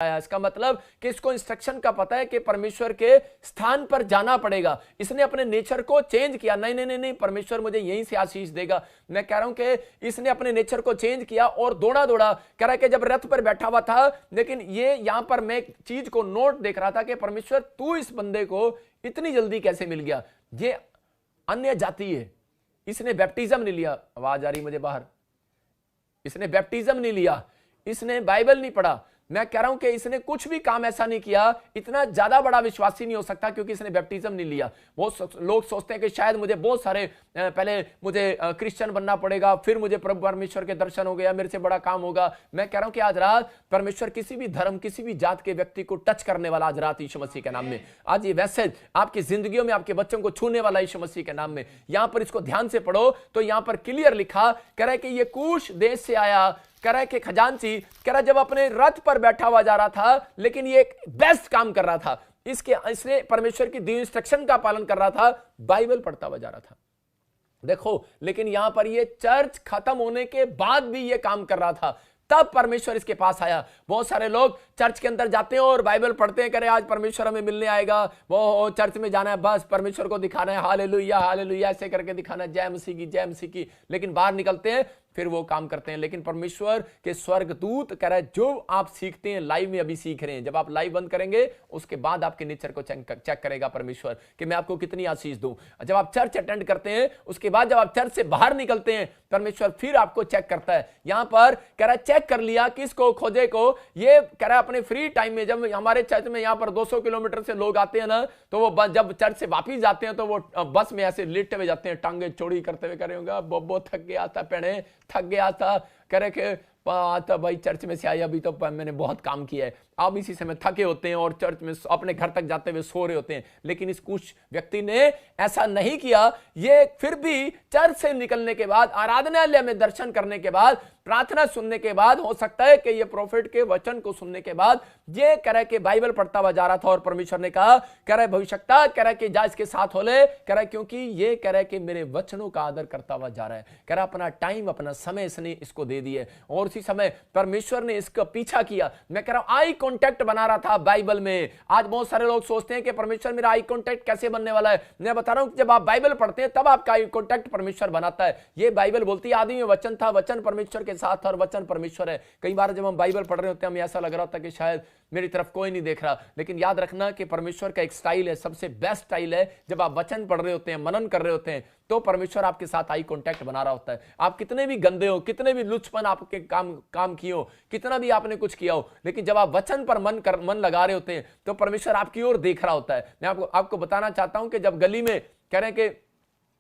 इसका मतलब कि इसको इंस्ट्रक्शन का पता है कि परमेश्वर के स्थान पर जाना पड़ेगा। इसने अपने नेचर को चेंज किया, नहीं नहीं नहीं नहीं, परमेश्वर मुझे यहीं से आशीष देगा। मैं कह रहा हूं कि इसने अपने नेचर को चेंज किया और दौड़ा दौड़ा कह रहा है कि जब रथ पर बैठा हुआ था, लेकिन ये यहां पर मैं एक चीज को नोट देख रहा था कि परमेश्वर तू इस बंदे को इतनी जल्दी कैसे मिल गया। ये अन्य जाति है, इसने बैप्टिज्म नहीं लिया, आवाज आ रही मुझे बाहर, इसने बैप्टिज्म नहीं लिया, इसने बाइबल नहीं पढ़ा। मैं कह रहा हूं कि इसने कुछ भी काम ऐसा नहीं किया, इतना ज्यादा बड़ा विश्वासी नहीं हो सकता क्योंकि इसने बैप्टिज्म नहीं लिया। बहुत लोग सोचते हैं कि शायद मुझे बहुत सारे पहले मुझे क्रिश्चियन बनना पड़ेगा, फिर मुझे प्रभु परमेश्वर के दर्शन हो गया, मेरे से बड़ा काम होगा। मैं कह रहा हूं कि आज रात परमेश्वर किसी भी धर्म, किसी भी जात के व्यक्ति को टच करने वाला आज रात यीशु मसीह के नाम में, आज ये मैसेज आपकी जिंदगियों में, आपके बच्चों को छूने वाला यीशु मसीह के नाम में। यहां पर इसको ध्यान से पढ़ो तो यहां पर क्लियर लिखा, कह रहा है कि ये कूश देश से आया, कह रहा है कि खजांची, कह रहा है जब अपने रथ पर बैठा हुआ जा रहा था, लेकिन ये एक बेस्ट काम कर रहा था, इसने परमेश्वर की दी इंस्ट्रक्शन का पालन कर रहा था, बाइबल पढ़ता हुआ जा रहा था। देखो, लेकिन यहां पर ये चर्च खत्म होने के बाद भी ये काम कर रहा था, तब परमेश्वर इसके पास आया। बहुत सारे लोग चर्च के अंदर जाते हैं और बाइबल पढ़ते हैं, करे आज परमेश्वर हमें मिलने आएगा, वो चर्च में जाना है, बस परमेश्वर को दिखाना है, हालेलुया हालेलुया ऐसे करके दिखाना है, जय मसीह की जय मसीह की, लेकिन बाहर निकलते हैं फिर वो काम करते हैं। लेकिन परमेश्वर के स्वर्गदूत कह रहा है जो आप सीखते हैं लाइव में, अभी सीख रहे हैं, जब आप लाइव बंद करेंगे उसके बाद आपके नेचर को चेक करेगा परमेश्वर कि मैं आपको कितनी आशीष दूं। जब आप चर्च अटेंड करते हैं उसके बाद जब आप चर्च से बाहर निकलते हैं परमेश्वर फिर आपको चेक करता है। यहां पर कह रहा है चेक कर लिया, किसको? खोजे को। ये कह रहा है अपने फ्री टाइम में, जब हमारे चर्च में यहां पर 200 किलोमीटर से लोग आते हैं ना, तो वो जब चर्च से वापिस जाते हैं तो वो बस में ऐसे लेटे हुए जाते हैं, टांगे चौड़ी करते हुए, करे होगा बोबो थक गया था, पेड़े थक गया था, करे के आता भाई चर्च में से आया, अभी तो मैंने बहुत काम किया है। आप इसी समय थके होते हैं और चर्च में अपने घर तक जाते हुए सो रहे होते हैं। लेकिन इस कुछ व्यक्ति ने ऐसा नहीं किया, ये फिर भी चर्च से निकलने के बाद, आराधनालय में दर्शन करने के बाद, प्रार्थना सुनने के बाद, हो सकता है कि ये प्रोफेट के वचन को सुनने के बाद ये कह रहा है कि बाइबल पढ़ता हुआ जा रहा था और परमेश्वर ने कहा, कह रहा है भविष्यवक्ता, कह रहा है कि जा इसके साथ हो ले, कह रहा है क्योंकि ये कह रहा है कि मेरे वचनों का आदर करता हुआ जा रहा है। कह रहा अपना टाइम, अपना समय इसने इसको दे दिया और उसी समय परमेश्वर ने इसका पीछा किया। मैं कह रहा हूं आई कांटेक्ट बना रहा था बाइबल में। आज बहुत सारे लोग सोचते हैं कि परमेश्वर मेरा आई कांटेक्ट कैसे बनने वाला है। मैं बता रहा हूं कि जब आप बाइबल पढ़ते हैं तब आपका आई कांटेक्ट परमेश्वर बनाता है। ये बाइबल बोलती है आदि में वचन था, वचन परमेश्वर के साथ और वचन परमेश्वर है। कई बार जब हम बाइबल पढ़ रहे होते हैं हमें ऐसा लग रहा होता है कि शायद मेरी तरफ कोई नहीं देख रहा, लेकिन याद रखना कि परमेश्वर का एक स्टाइल है, सबसे बेस्ट स्टाइल है। जब आप वचन पढ़ रहे होते हैं, मनन कर रहे होते हैं, तो परमेश्वर आपके साथ आई कांटेक्ट बना रहा होता है। आप कितने भी गंदे हो, कितने भी लुचपन आपके काम किए हो, कितना भी आपने कुछ किया हो, लेकिन जब आप वचन पर मन लगा रहे होते हैं तो परमेश्वर आपकी ओर देख रहा होता है। मैं आपको बताना चाहता हूं कि जब गली में कह रहे हैं कि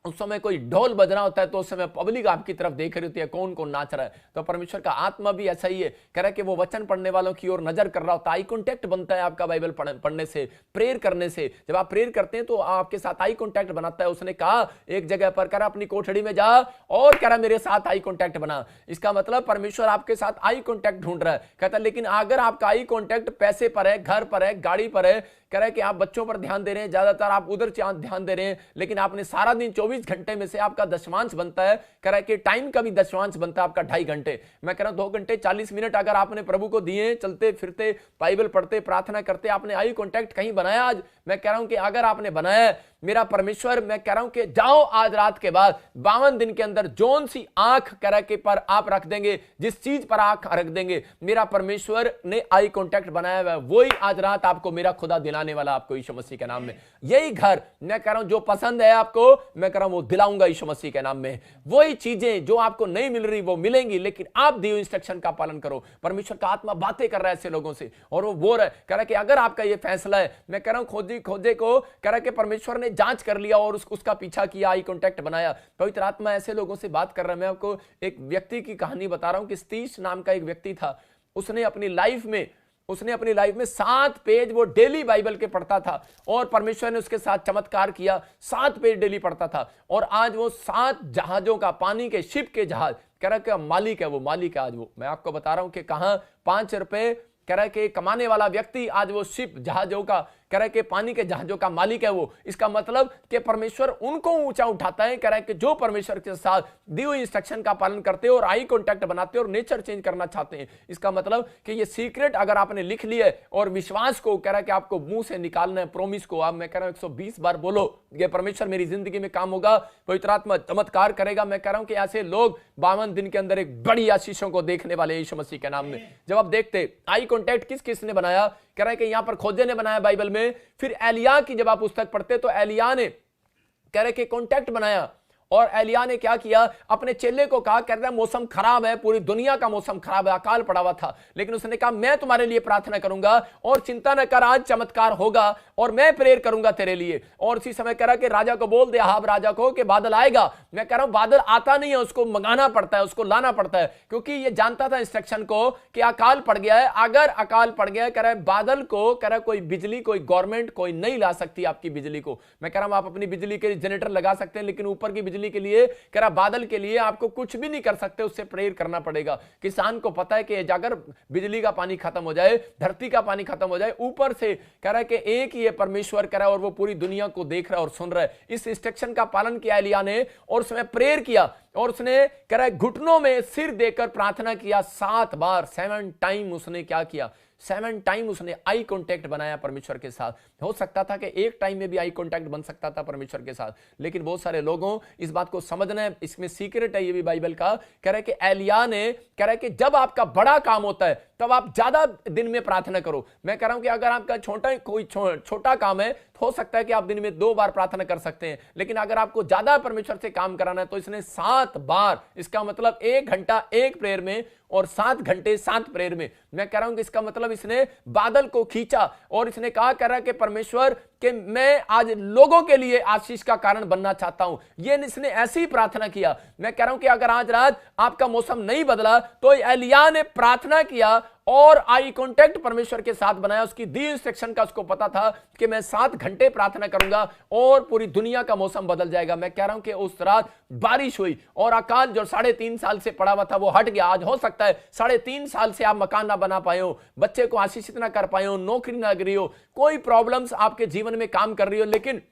उस समय कोई ढोल बजना होता है तो उस समय पब्लिक आपकी तरफ देख रही होती है कौन कौन नाच रहा है, तो परमेश्वर का आत्मा भी ऐसा ही है। कह रहा है कि वो वचन पढ़ने वालों की ओर नजर कर रहा होता है। आई कांटेक्ट बनता है आपका बाइबल पढ़ने से, प्रेयर करने से। जब आप प्रेयर करते हैं तो आपके साथ आई कांटेक्ट बनाता है। उसने कहा एक जगह पर, कह रहा अपनी कोठड़ी में जा और कह रहा मेरे साथ आई कांटेक्ट बना। इसका मतलब परमेश्वर आपके साथ आई कांटेक्ट ढूंढ रहा है। कहता लेकिन अगर आपका आई कांटेक्ट पैसे पर है, घर पर है, गाड़ी पर है, कह रहा है कि आप बच्चों पर ध्यान दे रहे हैं, ज्यादातर आप उधर ध्यान दे रहे हैं, लेकिन आपने सारा दिन 24 घंटे में से आपका दशमांश बनता है, कह रहा है कि टाइम का भी दशमांश बनता है आपका 2.5 घंटे। मैं कह रहा हूं 2 घंटे 40 मिनट अगर आपने प्रभु को दिए, चलते फिरते, बाइबल पढ़ते, प्रार्थना करते, आपने आई कांटेक्ट कहीं बनाया आज? मैं कह रहा हूं कि अगर आपने बनाया, मेरा परमेश्वर, मैं कह रहा हूं कि जाओ आज रात के बाद 52 दिन के अंदर जोन सी आंख कह रहा के पर आप रख देंगे, जिस चीज पर आंख रख देंगे, मेरा परमेश्वर ने आई कांटेक्ट बनाया हुआ है, वही आज रात आपको मेरा खुदा दिलाने वाला, आपको यीशु मसीह के नाम में। यही घर मैं कह रहा हूं जो पसंद है आपको, मैं कह रहा हूं वो दिलाऊंगा यीशु मसीह के नाम में। वही चीजें जो आपको नहीं मिल रही वो मिलेंगी, लेकिन आप दिए इंस्ट्रक्शन का पालन करो। परमेश्वर का आत्मा बातें कर रहा है ऐसे लोगों से और वो बोल रहा है, कह रहा है कि अगर आपका ये फैसला है, मैं कह रहा हूं खोजे को, कह रहा है कि परमेश्वर ने जांच कर लिया और उसका पीछा किया, आई कांटेक्ट बनाया। पवित्र आत्मा ऐसे लोगों से बात कर रहा है। मैं आपको एक व्यक्ति की कहानी बता रहा हूं कि सतीश नाम का एक व्यक्ति था। उसने अपनी लाइफ में 7 पेज वो डेली बाइबल के पढ़ता था और परमेश्वर ने उसके साथ चमत्कार किया। 7 पेज डेली पढ़ता था और आज वो 7 जहाजों का, पानी के शिप के जहाज, कह रहा है मालिक है, वो मालिक है आज वो। मैं आपको बता रहा हूं कि कहां 5 रुपए कह रहा है कि कमाने वाला व्यक्ति आज वो शिप जहाजों का कह रहा है कि पानी के जहाजों का मालिक है वो। इसका मतलब कि परमेश्वर उनको ऊंचा उठाता है, कह रहा है कि जो परमेश्वर के साथ दी हुई इंस्ट्रक्शन का पालन करते हैं और आई कांटेक्ट बनाते हैं और नेचर चेंज करना चाहते हैं। इसका मतलब कि ये सीक्रेट अगर आपने लिख लिया और विश्वास को कह रहा है कि आपको मुंह से निकालना है, प्रोमिस को आप, मैं कह रहा हूं 120 बार बोलो कि परमेश्वर मेरी जिंदगी में काम होगा, पवित्र आत्मा चमत्कार करेगा। मैं कह रहा हूं कि ऐसे लोग 52 दिन के अंदर एक बड़ी आशीषों को देखने वाले यीशु मसीह के नाम में। जब आप देखते आई कांटेक्ट किस किस ने बनाया, कह रहा है कि यहां पर खोजे ने बनाया बाइबल में। फिर एलिया की जब आप पुस्तक पढ़ते तो एलिया ने कह रहे कि कांटेक्ट बनाया और एलिया ने क्या किया, अपने चेले को कहा, कह रहा है मौसम खराब है, पूरी दुनिया का मौसम खराब है, अकाल पड़ा हुआ था, लेकिन उसने कहा मैं तुम्हारे लिए प्रार्थना करूंगा और चिंता न कर, आज चमत्कार होगा और मैं प्रेयर करूंगा तेरे लिए। और उसी समय कह रहा कि राजा को बोल दे, हाब राजा को, कि बादल आएगा। मैं कह रहा हूं बादल आता नहीं है, उसको मंगाना पड़ता है, उसको लाना पड़ता है, क्योंकि ये जानता था इंस्ट्रक्शन को कि अकाल पड़ गया है। अगर अकाल पड़ गया है, कह रहा है बादल को, कह रहा है कोई बिजली, कोई गवर्नमेंट कोई नहीं ला सकती आपकी बिजली को। मैं कह रहा हूं आप अपनी बिजली के जनरेटर लगा सकते हैं, लेकिन ऊपर की बिजली के लिए, बादल के लिए आपको कुछ भी नहीं कर सकते, उससे प्रेयर करना पड़ेगा। किसान को पता है कि अगर बिजली का पानी खत्म हो जाए, धरती का पानी खत्म हो जाए, ऊपर से कह रहा है कि एक ही परमेश्वर कह रहा है और वो पूरी दुनिया को देख रहा है और सुन रहा है। इस इंस्ट्रक्शन का पालन किया एलिया ने और उसमें प्रेयर किया और उसने कह रहा है घुटनों में सिर देकर प्रार्थना किया 7 बार, 7 टाइम उसने क्या किया, 7 टाइम उसने आई कांटेक्ट बनाया परमेश्वर के साथ। हो सकता था कि एक टाइम में भी आई कांटेक्ट बन सकता था परमेश्वर के साथ, लेकिन बहुत सारे लोगों इस बात को समझना है, इसमें सीक्रेट है ये भी बाइबल का। कह रहा है कि एलिया ने कह रहा है कि जब आपका बड़ा काम होता है तब आप ज्यादा दिन में प्रार्थना करो। मैं कह रहा हूं कि अगर आपका छोटा काम है तो हो सकता है कि आप दिन में 2 बार प्रार्थना कर सकते हैं, लेकिन अगर आपको ज्यादा परमेश्वर से काम कराना है तो इसने 7 बार, इसका मतलब 1 घंटा 1 प्रेयर में और 7 घंटे 7 प्रेयर में। मैं कह रहा हूं कि इसका मतलब इसने बादल को खींचा और इसने कहा, कह रहा है कि परमेश्वर कि मैं आज लोगों के लिए आशीष का कारण बनना चाहता हूं। ये इसने ऐसी प्रार्थना किया। मैं कह रहा हूं कि अगर आज रात आपका मौसम नहीं बदला तो एलिया ने प्रार्थना किया और आई कांटेक्ट परमेश्वर के साथ बनाया। उसकी दी इंस्ट्रक्शन का उसको पता था कि मैं 7 घंटे प्रार्थना करूंगा और पूरी दुनिया का मौसम बदल जाएगा। मैं कह रहा हूं कि उस रात बारिश हुई और अकाल जो 3.5 साल से पड़ा हुआ था वो हट गया। आज हो सकता है 3.5 साल से आप मकान ना बना पाए हो, बच्चे को आशीषित ना कर पाए हो, नौकरी ना करी हो, कोई प्रॉब्लम्स आपके जीवन में काम कर रही हो, लेकिन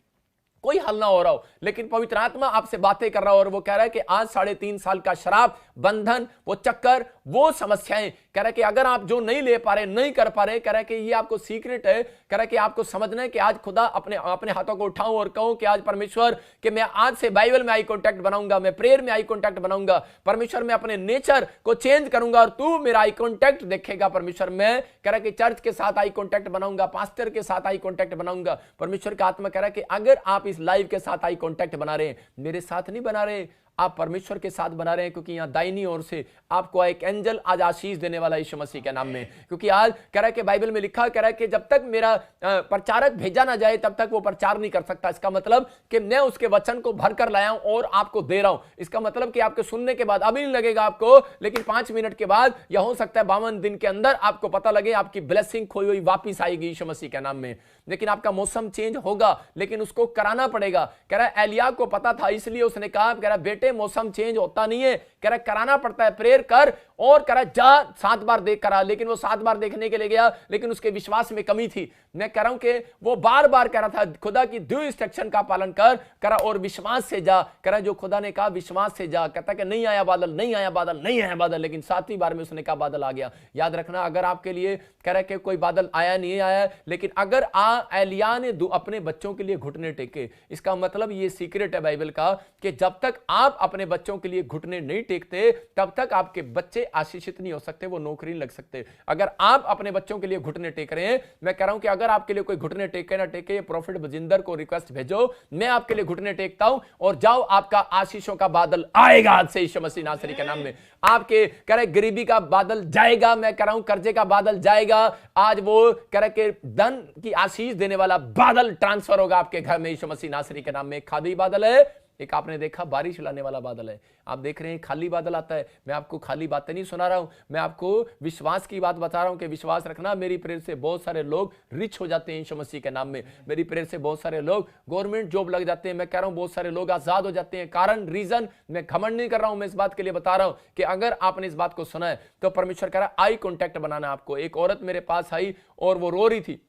कोई हल ना हो रहा हो, लेकिन पवित्र आत्मा आपसे बातें कर रहा हो और वो कह रहा है कि आज 3.5 साल का श्राप, बंधन, वो चक्कर, वो समस्याएं, कह रहा है कि अगर आप जो नहीं ले पा रहे, नहीं कर पा रहे, कह रहा है कि ये आपको सीक्रेट है। कह रहा है कि आपको समझना है कि आज खुदा अपने हाथों को उठाऊं और कहूं कि आज परमेश्वर कि मैं आज से बाइबल में आई कांटेक्ट बनाऊंगा, मैं प्रेयर में आई कांटेक्ट बनाऊंगा, परमेश्वर मैं अपने नेचर को चेंज करूंगा और तू मेरा आई कांटेक्ट देखेगा। परमेश्वर मैं कह रहा है कि चर्च के साथ आई कांटेक्ट बनाऊंगा, पास्टर के साथ आई कांटेक्ट बनाऊंगा। परमेश्वर का आत्मा कह रहा है कि अगर आप इस लाइव के साथ आई कांटेक्ट बना रहे हैं, मेरे साथ नहीं बना रहे, आप परमेश्वर के साथ बना रहे हैं, क्योंकि यहां दाहिनी ओर से आपको एक एंजल आज आशीष देने वाला यीशु मसीह के नाम में। क्योंकि आज कह रहा है कि बाइबल में लिखा, कह रहा है कि जब तक मेरा प्रचारक भेजा ना जाए तब तक वो प्रचार नहीं कर सकता। इसका मतलब कि मैं उसके वचन को भर कर लाया हूं और आपको दे रहा हूं। इसका मतलब कि आपके सुनने के बाद अभी नहीं लगेगा आपको, लेकिन 5 मिनट के बाद या हो सकता है 52 दिन के अंदर आपको पता लगे आपकी ब्लेसिंग खोई हुई वापिस आएगी यीशु मसीह के नाम में। लेकिन आपका मौसम चेंज होगा, लेकिन उसको कराना पड़ेगा। कह रहा है एलिया को पता था, इसलिए उसने कहा, कह रहा बेटे मौसम चेंज होता नहीं है, कह रहा कराना पड़ता है, प्रेयर कर और कह रहा जा 7 बार देख करा। लेकिन वो 7 बार देखने के लिए गया, लेकिन उसके विश्वास में कमी थी। मैं कह रहा हूं कि वो बार बार कह रहा था खुदा की दी इंस्ट्रक्शन का पालन कर, कह रहा और विश्वास से जा। कह रहा जो खुदा ने कहा विश्वास से जा। कहता कि नहीं आया बादल, नहीं आया बादल, नहीं आया बादल, लेकिन 7वीं बार में उसने कहा बादल आ गया। याद रखना, अगर आपके लिए कह रहा कि कोई बादल आया नहीं आया, लेकिन अगर एलिया ने अपने बच्चों के लिए घुटने टेके, इसका मतलब ये सीक्रेट है बाइबल का कि जब तक आप अपने बच्चों के लिए घुटने नहीं टेकते तब तक आपके बच्चे आशीषित नहीं हो सकते, वो नौकरी नहीं लग सकते। अगर आप अपने बच्चों के लिए घुटने टेक रहे हैं, मैं कह रहा हूं कि अगर आपके लिए कोई घुटने टेके ना टेके, ये प्रॉफिट बजिंदर को रिक्वेस्ट भेजो, मैं आपके लिए घुटने टेकता हूं और जाओ, आपका आशीषों का बादल आएगा आज से यीशु मसीह नासरी के नाम में। आपके कह रहे गरीबी का बादल जाएगा, मैं कह रहा हूं कर्जे का बादल जाएगा। आज वो कह रहे कि धन की आशीष देने वाला बादल ट्रांसफर होगा आपके घर में यीशु मसीह नासरी के नाम में। खादी बादल है, एक आपने देखा बारिश लाने वाला बादल है। आप देख रहे हैं खाली बादल आता है। मैं आपको खाली बातें नहीं सुना रहा हूं, मैं आपको विश्वास की बात बता रहा हूं कि विश्वास रखना। मेरी प्रेयर से बहुत सारे लोग रिच हो जाते हैं यीशु मसीह के नाम में। मेरी प्रेयर से बहुत सारे लोग गवर्नमेंट जॉब लग जाते हैं। मैं कह रहा हूं बहुत सारे लोग आजाद हो जाते हैं। कारण रीजन मैं घमंड नहीं कर रहा हूं, मैं इस बात के लिए बता रहा हूं कि अगर आपने इस बात को सुना है तो परमेश्वर कह रहा है आई कांटेक्ट बनाना आपको। एक औरत मेरे पास आई और वो रो रही थी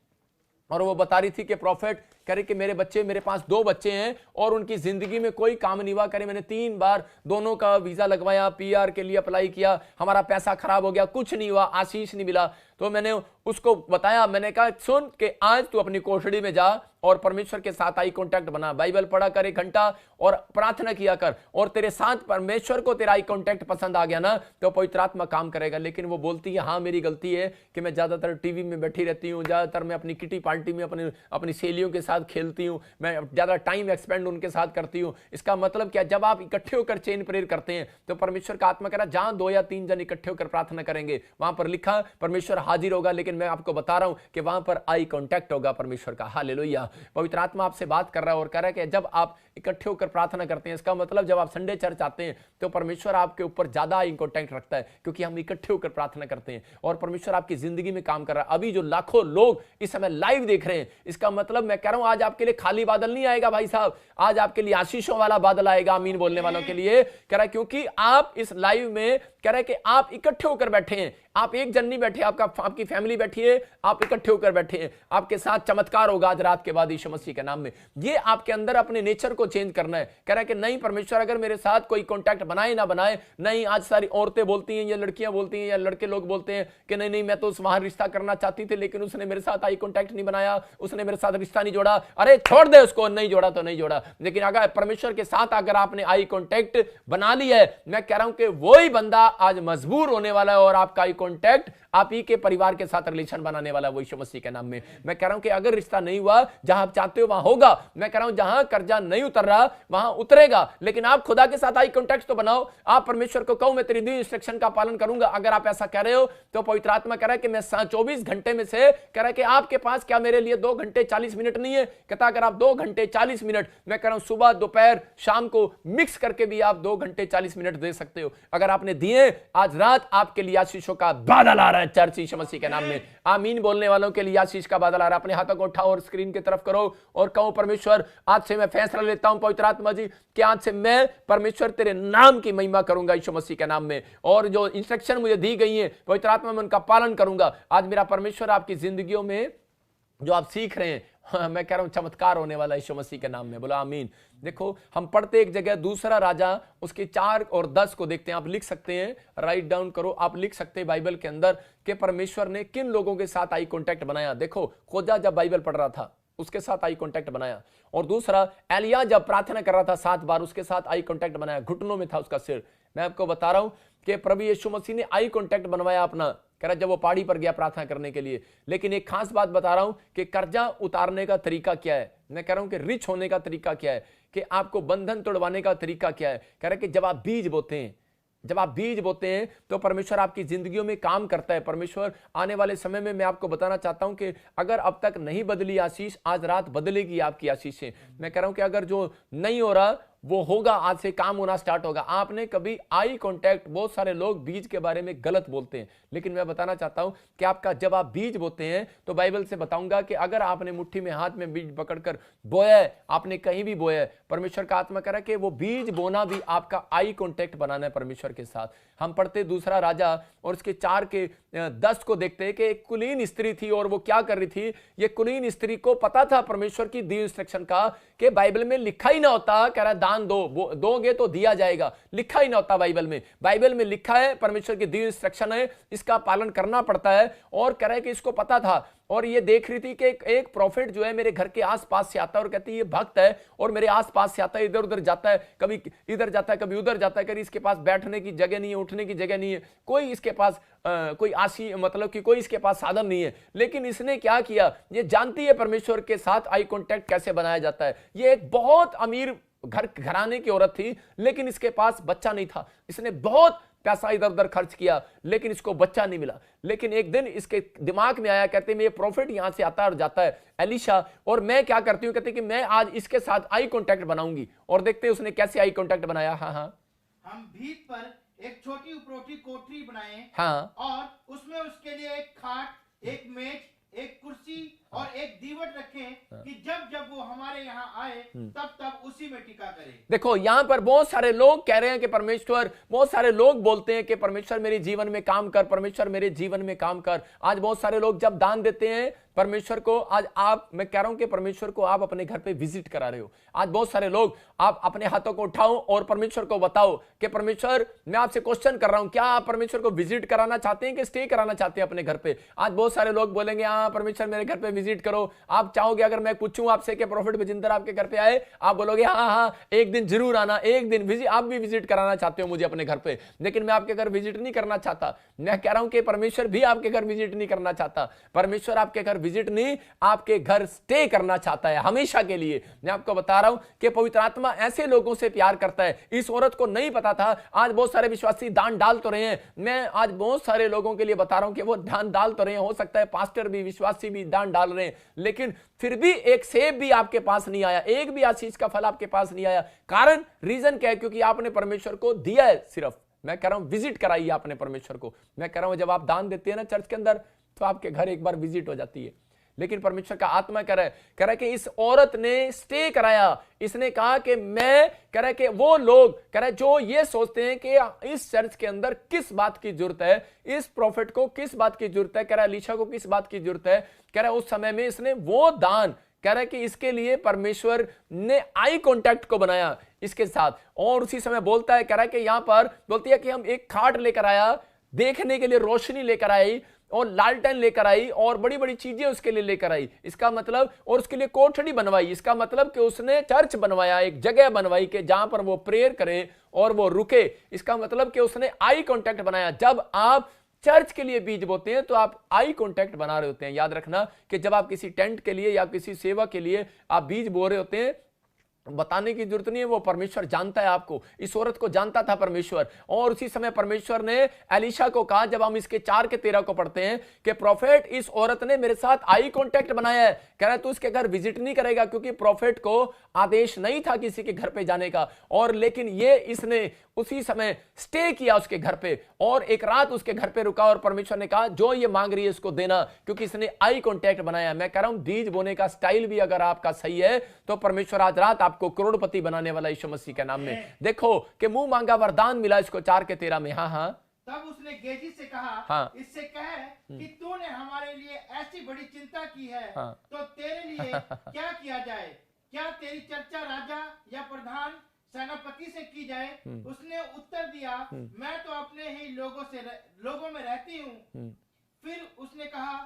और वो बता रही थी कि प्रॉफिट कह रही कि मेरे पास 2 बच्चे हैं और उनकी जिंदगी में कोई काम नहीं हुआ। करे मैंने 3 बार दोनों का वीजा लगवाया, पीआर के लिए अप्लाई किया, हमारा पैसा खराब हो गया, कुछ नहीं हुआ, आशीष नहीं मिला। तो मैंने उसको बताया, मैंने कहा सुन कि आज तू अपनी कोठड़ी में जा और परमेश्वर के साथ आई कांटेक्ट बना, बाइबल पढ़ा कर 1 घंटा और प्रार्थना किया कर, और तेरे साथ परमेश्वर को तेरा आई कांटेक्ट पसंद आ गया ना तो पवित्र आत्मा काम करेगा। लेकिन वो बोलती है हाँ मेरी गलती है कि मैं ज्यादातर टीवी में बैठी रहती हूँ, ज्यादातर मैं अपनी किटी पार्टी में अपनी सहेलियों के साथ खेलती हूँ, मैं ज्यादा टाइम एक्सपेंड उनके साथ करती हूँ। इसका मतलब क्या, जब आप इकट्ठे होकर चेन प्रेयर करते हैं तो परमेश्वर का आत्मा कह रहा है जहां 2 या 3 जन इकट्ठे होकर प्रार्थना करेंगे वहां पर लिखा परमेश्वर हाजिर होगा। लेकिन मैं आपको बता रहा हूं कि वहां पर आई कांटेक्ट होगा परमेश्वर का। हालेलुया। पवित्र आत्मा आपसे बात कर रहा है और कह रहा है कि जब आप इकट्ठे होकर प्रार्थना करते हैं, इसका मतलब जब आप संडे चर्च आते हैं तो परमेश्वर आपके ऊपर ज्यादा आई कांटेक्ट रखता है, क्योंकि हम इकट्ठे होकर प्रार्थना करते हैं और परमेश्वर आपकी जिंदगी में काम कर रहा है। अभी जो लाखों लोग इस समय लाइव देख रहे हैं, इसका मतलब मैं कह रहा हूं आज आपके लिए खाली बादल नहीं आएगा भाई साहब, आज आपके लिए आशीषों वाला बादल आएगा। आमीन बोलने वालों के लिए कह रहा है, क्योंकि आप इस लाइव में कह रहे हैं कि आप इकट्ठे होकर बैठे हैं, आप एक जन नहीं बैठे, आपकी फैमिली बैठी है, आप इकट्ठे होकर बैठे हैं। आपके साथ चमत्कार होगा आज रात के बाद यीशु मसीह के नाम में। ये आपके अंदर अपने नेचर को चेंज करना है। कह रहा है कि नहीं परमेश्वर अगर मेरे साथ कोई कांटेक्ट बनाए ना बनाए, नहीं आज सारी औरतें बोलती हैं या लड़कियां बोलती हैं या लड़के लोग बोलते हैं कि नहीं मैं तो वहां रिश्ता करना चाहती थी लेकिन उसने मेरे साथ आई कांटेक्ट नहीं बनाया, उसने मेरे साथ रिश्ता नहीं जोड़ा। अरे छोड़ दे उसको, नहीं जोड़ा तो नहीं जोड़ा, लेकिन अगर परमेश्वर के साथ अगर आपने आई कांटेक्ट बना लिया है, मैं कह रहा हूं कि वही बंदा आज मजबूर होने वाला है और आपका आई कांटेक्ट आप ही के परिवार के साथ रिलेशन बनाने वाला है यीशु मसीह के नाम में। मैं कह रहा हूं कि अगर रिश्ता नहीं हुआ, जहां आप चाहते हो वहां होगा। मैं कह रहा हूं जहां कर्जा नहीं उतर रहा वहां उतरेगा, लेकिन आप खुदा के साथ आई कांटेक्ट तो बनाओ। आप परमेश्वर को कहो मैं तेरी दी इंस्ट्रक्शन का पालन करूंगा। अगर आप ऐसा कह रहे हो तो पवित्र आत्मा कह रहा है कि मैं 24 घंटे में से कह रहा है कि आपके पास क्या मेरे लिए 2 घंटे 40 मिनट नहीं है। कहता अगर आप 2 घंटे 40 मिनट, मैं कह रहा हूं सुबह दोपहर शाम को मिक्स करके भी आप 2 घंटे 40 मिनट दे सकते हो। अगर आपने दिए, आज रात आपके लिए आशीषों का बादल आ रहा है चर्च यीशु मसीह के नाम में। आमीन बोलने वालों के लिए आशीष का बादल आ रहा है। अपने हाथों को उठाओ और स्क्रीन की तरफ करो और कहो परमेश्वर आज से मैं फैसला लेता हूं पवित्र आत्मा जी कि आज से मैं परमेश्वर तेरे नाम की महिमा करूंगा यीशु मसीह के नाम में, और जो इंस्ट्रक्शन मुझे दी गई है पवित्र आत्मा में उनका पालन करूंगा। आज मेरा परमेश्वर आपकी जिंदगियों में जो आप सीख रहे हैं, हाँ, मैं कह रहा हूं चमत्कार होने वाला यीशु मसीह के नाम में। बोला आमीन। देखो हम पढ़ते एक जगह दूसरा राजा उसके 4 और 10 को देखते हैं। आप लिख सकते हैं, राइट डाउन करो, आप लिख सकते हैं बाइबल के अंदर कि परमेश्वर ने किन लोगों के साथ आई कांटेक्ट बनाया। देखो खोजा जब बाइबल पढ़ रहा था उसके साथ आई कांटेक्ट बनाया, और दूसरा एलिया जब प्रार्थना कर रहा था 7 बार उसके साथ आई कांटेक्ट बनाया, घुटनों में था उसका सिर। मैं आपको बता रहा हूं कि प्रभु यीशु मसीह ने आई कांटेक्ट बनवाया अपना, कह रहा जब वो पहाड़ी पर गया प्रार्थना करने के लिए। लेकिन एक खास बात बता रहा हूं कि कर्जा उतारने का तरीका क्या है। मैं कह रहा हूं कि रिच होने का तरीका क्या है, कि आपको बंधन तोड़वाने का तरीका क्या है। कह रहा है कि जब आप बीज बोते हैं, जब आप बीज बोते हैं तो परमेश्वर आपकी जिंदगियों में काम करता है। परमेश्वर आने वाले समय में मैं आपको बताना चाहता हूं कि अगर अब तक नहीं बदली आशीष, आज रात बदलेगी आपकी आशीषें। मैं कह रहा हूं कि अगर जो नहीं हो रहा वो होगा, आज से काम होना स्टार्ट होगा। आपने कभी आई कांटेक्ट, बहुत सारे लोग बीज के बारे में गलत बोलते हैं, लेकिन मैं बताना चाहता हूं कि आपका जब आप बीज बोते हैं तो बाइबल से बताऊंगा कि अगर आपने मुट्ठी में हाथ में बीज पकड़कर बोया है, आपने कहीं भी बोया है, परमेश्वर का आत्मा कह रहा है कि वो बीज बोना भी आपका आई कांटेक्ट बनाना है परमेश्वर के साथ। हम पढ़ते दूसरा राजा और उसके 4 के 10 को देखते हैं कि एक कुलीन स्त्री थी और वो क्या कर रही थी। ये कुलीन स्त्री को पता था परमेश्वर की दी इंस्ट्रक्शन का कि बाइबल में लिखा ही ना होता, कह रहा दान दो, दोगे तो दिया जाएगा, लिखा ही ना होता बाइबल में। बाइबल में लिखा है, परमेश्वर की दी इंस्ट्रक्शन है, इसका पालन करना पड़ता है। और कह रहा है कि इसको पता था, और ये देख रही थी कि एक प्रॉफिट जो है मेरे घर के आसपास से आता है और कहती है ये भक्त है और मेरे आसपास से आता है, इधर उधर जाता है, कभी इधर जाता है कभी उधर जाता है, कभी इसके पास बैठने की जगह नहीं है, उठने की जगह नहीं है, कोई इसके पास कोई आशी मतलब कि कोई इसके पास साधन नहीं है। लेकिन इसने क्या किया, ये जानती है परमेश्वर के साथ आई कांटेक्ट कैसे बनाया जाता है। ये एक बहुत अमीर घराने की औरत थी, लेकिन इसके पास बच्चा नहीं था। इसने बहुत पैसा इधर उधर खर्च किया लेकिन इसको बच्चा नहीं मिला। लेकिन एक दिन इसके दिमाग में आया, कहते हैं ये प्रॉफिट यहां से आता है और जाता है एलिशा, और मैं क्या करती हूं, कहते कि मैं आज इसके साथ आई कांटेक्ट बनाऊंगी। और देखते हैं उसने कैसे आई कांटेक्ट बनाया। हाँ, हम भीत पर एक छोटी उपरोटी कोठरी बनाए, हाँ, और उसमें उसके लिए एक खाट, एक मेज, एक कुर्सी और एक दीवट रखें कि जब जब वो हमारे यहाँ आए तब तब उसी में टिका करे। देखो यहां पर बहुत सारे लोग कह रहे हैं कि परमेश्वर, बहुत सारे लोग बोलते हैं कि परमेश्वर मेरे जीवन में काम कर, परमेश्वर मेरे जीवन में काम कर। आज बहुत सारे लोग जब दान देते हैं परमेश्वर को आज आप, मैं कह रहा हूं कि परमेश्वर को आप अपने घर पे विजिट करा रहे हो। आज बहुत सारे लोग, आप अपने हाथों को उठाओ और परमेश्वर को बताओ कि परमेश्वर, मैं आपसे क्वेश्चन कर रहा हूं, क्या आप परमेश्वर को विजिट कराना चाहते हैं कि स्टे कराना चाहते हैं अपने घर पे? आज बहुत सारे लोग बोलेंगे हाँ परमेश्वर मेरे घर पे विजिट करो। आप चाहोगे, अगर मैं पूछूं आपसे कि प्रॉफिट विजिंदर आपके घर पे आए, आप बोलोगे हाँ हाँ एक दिन जरूर आना, एक दिन विजिट, आप भी विजिट कराना चाहते हो मुझे अपने घर पे, लेकिन मैं आपके घर विजिट नहीं करना चाहता। मैं कह रहा हूं कि परमेश्वर भी आपके घर विजिट नहीं करना चाहता। परमेश्वर आपके घर विजिट नहीं, आपके घर स्टे करना चाहता है हमेशा के लिए। मैं आपको बता रहा हूं कि पवित्र आत्मा ऐसे लोगों से प्यार करता है। इस औरत को नहीं पता था। आज बहुत सारे विश्वासी दान डाल तो रहे हैं, मैं आज बहुत सारे लोगों के लिए बता रहा हूं कि वो दान डाल तो रहे हैं, हो सकता है पास्टर भी, विश्वासी भी दान डाल रहे हैं, लेकिन फिर भी एक सेब भी आपके पास नहीं आया, एक भी आशीष का फल आपके पास नहीं आया। कारण, रीजन क्या है? क्योंकि आपने परमेश्वर को दिया है सिर्फ। मैं कह रहा हूं विजिट कराइए आपने परमेश्वर को। मैं कह रहा हूं जब आप दान देते हैं ना चर्च के अंदर, तो आपके घर एक बार विजिट हो जाती है। लेकिन परमेश्वर का आत्मा कह रहा है कि इस औरत ने स्टे कराया। इसने कहा कि मैं, कह रहा है कि वो लोग, कह रहा है जो ये सोचते हैं कि इस चर्च के अंदर किस बात की जरूरत है, इस प्रॉफिट को किस बात की जरूरत है, कह रहा है अलीशा को किस बात की जरूरत है, कह रहा है उस समय में इसने वो दान, कह रहा है कि इसके लिए परमेश्वर ने आई कांटेक्ट को बनाया इसके साथ। और उसी समय बोलता है, कह रहा है कि यहां पर बोलती है कि हम एक खाट लेकर आया, देखने के लिए रोशनी लेकर आई, और लालटेन लेकर आई, और बड़ी बड़ी चीजें उसके लिए लेकर आई। इसका मतलब, और उसके लिए कोठड़ी बनवाई। इसका मतलब कि उसने चर्च बनवाया, एक जगह बनवाई कि जहां पर वो प्रेयर करे और वो रुके। इसका मतलब कि उसने आई कांटेक्ट बनाया। जब आप चर्च के लिए बीज बोते हैं तो आप आई कांटेक्ट बना रहे होते हैं। याद रखना कि जब आप किसी टेंट के लिए या किसी सेवा के लिए आप बीज बो रहे होते हैं, बताने की जरूरत नहीं है, वो परमेश्वर जानता है आपको। इस औरत को जानता था परमेश्वर। और उसी समय परमेश्वर ने एलीशा को कहा, जब हम इसके 4:13 को पढ़ते हैं कि प्रॉफिट, इस औरत ने मेरे साथ आई कांटेक्ट बनाया है, कह रहा है तू इसके घर विजिट नहीं करेगा, क्योंकि प्रॉफिट को आदेश नहीं था किसी के घर पे जाने का। और लेकिन ये इसने उसी समय स्टे किया उसके घर पे, और एक रात उसके घर पे रुका, और परमेश्वर ने कहा जो ये मांग रही है इसको देना, क्योंकि इसने आई कांटेक्ट बनाया। मैं कह रहा हूं बीज बोने का स्टाइल भी अगर आपका सही है तो परमेश्वर आज रात आपको करोड़पति बनाने वाला यीशु मसीह के नाम में। देखो कि मुंह मांगा वरदान मिला इसको 4:13 में। हाँ हाँ। तब उसने गेजी से कहा, हाँ। इससे कह कि तूने हमारे लिए ऐसी बड़ी चिंता की है, हाँ। तो तेरे लिए क्या किया जाए? क्या तेरी चर्चा राजा या प्रधान सेनापति से की जाए? उसने उत्तर दिया, मैं तो अपने ही लोगों में रहती हूँ। फिर उसने कहा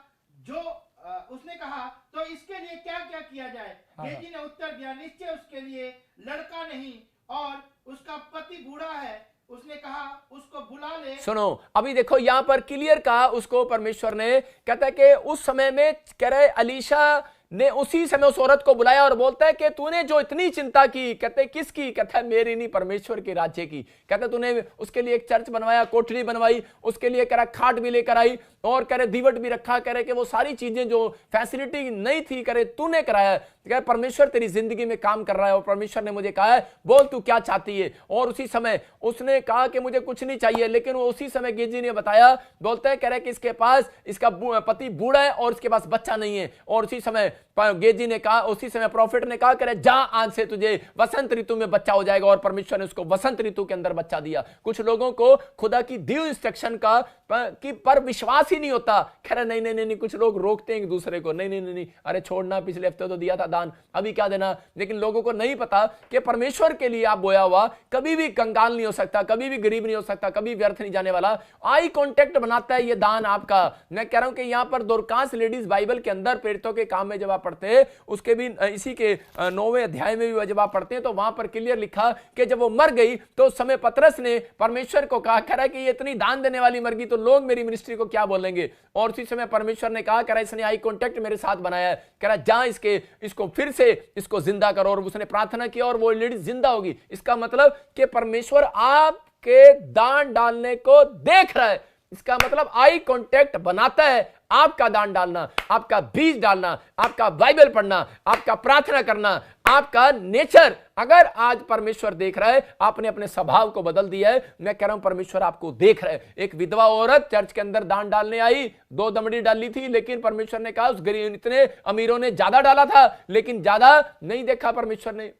तो इसके लिए क्या क्या किया जाए? गेजी ने उत्तर दिया, निश्चय उसके लिए लड़का नहीं और उसका पति बूढ़ा है। उसने कहा उसको बुला ले। सुनो, अभी देखो यहां पर क्लियर कहा उसको परमेश्वर ने, कहता है कि उस समय में, कह रहे अलीशा ने उसी समय उस औरत को बुलाया और बोलता है कि तूने जो इतनी चिंता की, कहते किसकी? कहता है मेरी नहीं, परमेश्वर के राज्य की। कहता तूने उसके लिए एक चर्च बनवाया, कोठरी बनवाई, उसके लिए कह रहा खाट भी लेकर आई, और कह रहे दीवट भी रखा, कह रहे कि वो सारी चीजें जो फैसिलिटी नहीं थी, कह रहे तूने कराया। कह परमेश्वर तेरी जिंदगी में काम कर रहा है, और परमेश्वर ने मुझे कहा है बोल तू क्या चाहती है। और उसी समय उसने कहा कि मुझे कुछ नहीं चाहिए, लेकिन वो उसी समय गेजी ने बताया, बोलता है कह रहे कि इसके पास, इसका पति बूढ़ा है और इसके पास बच्चा नहीं है। और उसी समय गेजी ने कहा, उसी समय प्रॉफिट ने कहा, करे जा आज से तुझे वसंत ऋतु में बच्चा हो जाएगा। और परमेश्वर ने उसको वसंत ऋतु के अंदर बच्चा दिया। कुछ लोगों को खुदा की दी इंस्ट्रक्शन का पर विश्वास ही नहीं होता। कह रहे नहीं नहीं नहीं, कुछ लोग रोकते हैं एक दूसरे को, नहीं नहीं नहीं, अरे छोड़ना, पिछले हफ्ते तो दिया था दान, अभी क्या देना। लेकिन लोगों को नहीं पता कि परमेश्वर के लिए आप बोया हुआ कभी भी कंगाल नहीं हो सकता, कभी भी गरीब नहीं हो सकता, कभी व्यर्थ नहीं जाने वाला। आई कांटेक्ट बनाता है ये दान आपका। मैं कह रहा हूं कि यहां पर दोरकास लेडीज बाइबल के अंदर प्रेरितों के काम में जब आप पढ़ते हैं, उसके भी इसी के 9वें अध्याय में भी जब आप पढ़ते हैं तो वहां पर क्लियर लिखा कि जब वो मर गई तो उस समय पतरस ने परमेश्वर को कहा, कह रहा है कि ये इतनी दान देने वाली मर गई तो लोग मेरी मिनिस्ट्री को क्या बोलेंगे। और उसी समय परमेश्वर ने कहा, कह रहा इसने आई कांटेक्ट मेरे साथ बनाया है, कह रहा जा इसको फिर से इसको जिंदा करो। और उसने प्रार्थना की और वो लेडीज जिंदा होगी। इसका मतलब कि परमेश्वर आपके दान डालने को देख रहा है। इसका मतलब आई कांटेक्ट बनाता है आपका दान डालना, आपका बीज डालना, आपका बाइबल पढ़ना, आपका प्रार्थना करना, आपका नेचर। अगर आज परमेश्वर देख रहा है, आपने अपने स्वभाव को बदल दिया है, मैं कह रहा हूं परमेश्वर आपको देख रहा है। एक विधवा औरत चर्च के अंदर दान डालने आई, 2 दमड़ी डाली थी, लेकिन परमेश्वर ने कहा उस गरीब, इतने अमीरों ने ज्यादा डाला था लेकिन ज्यादा नहीं देखा परमेश्वर ने।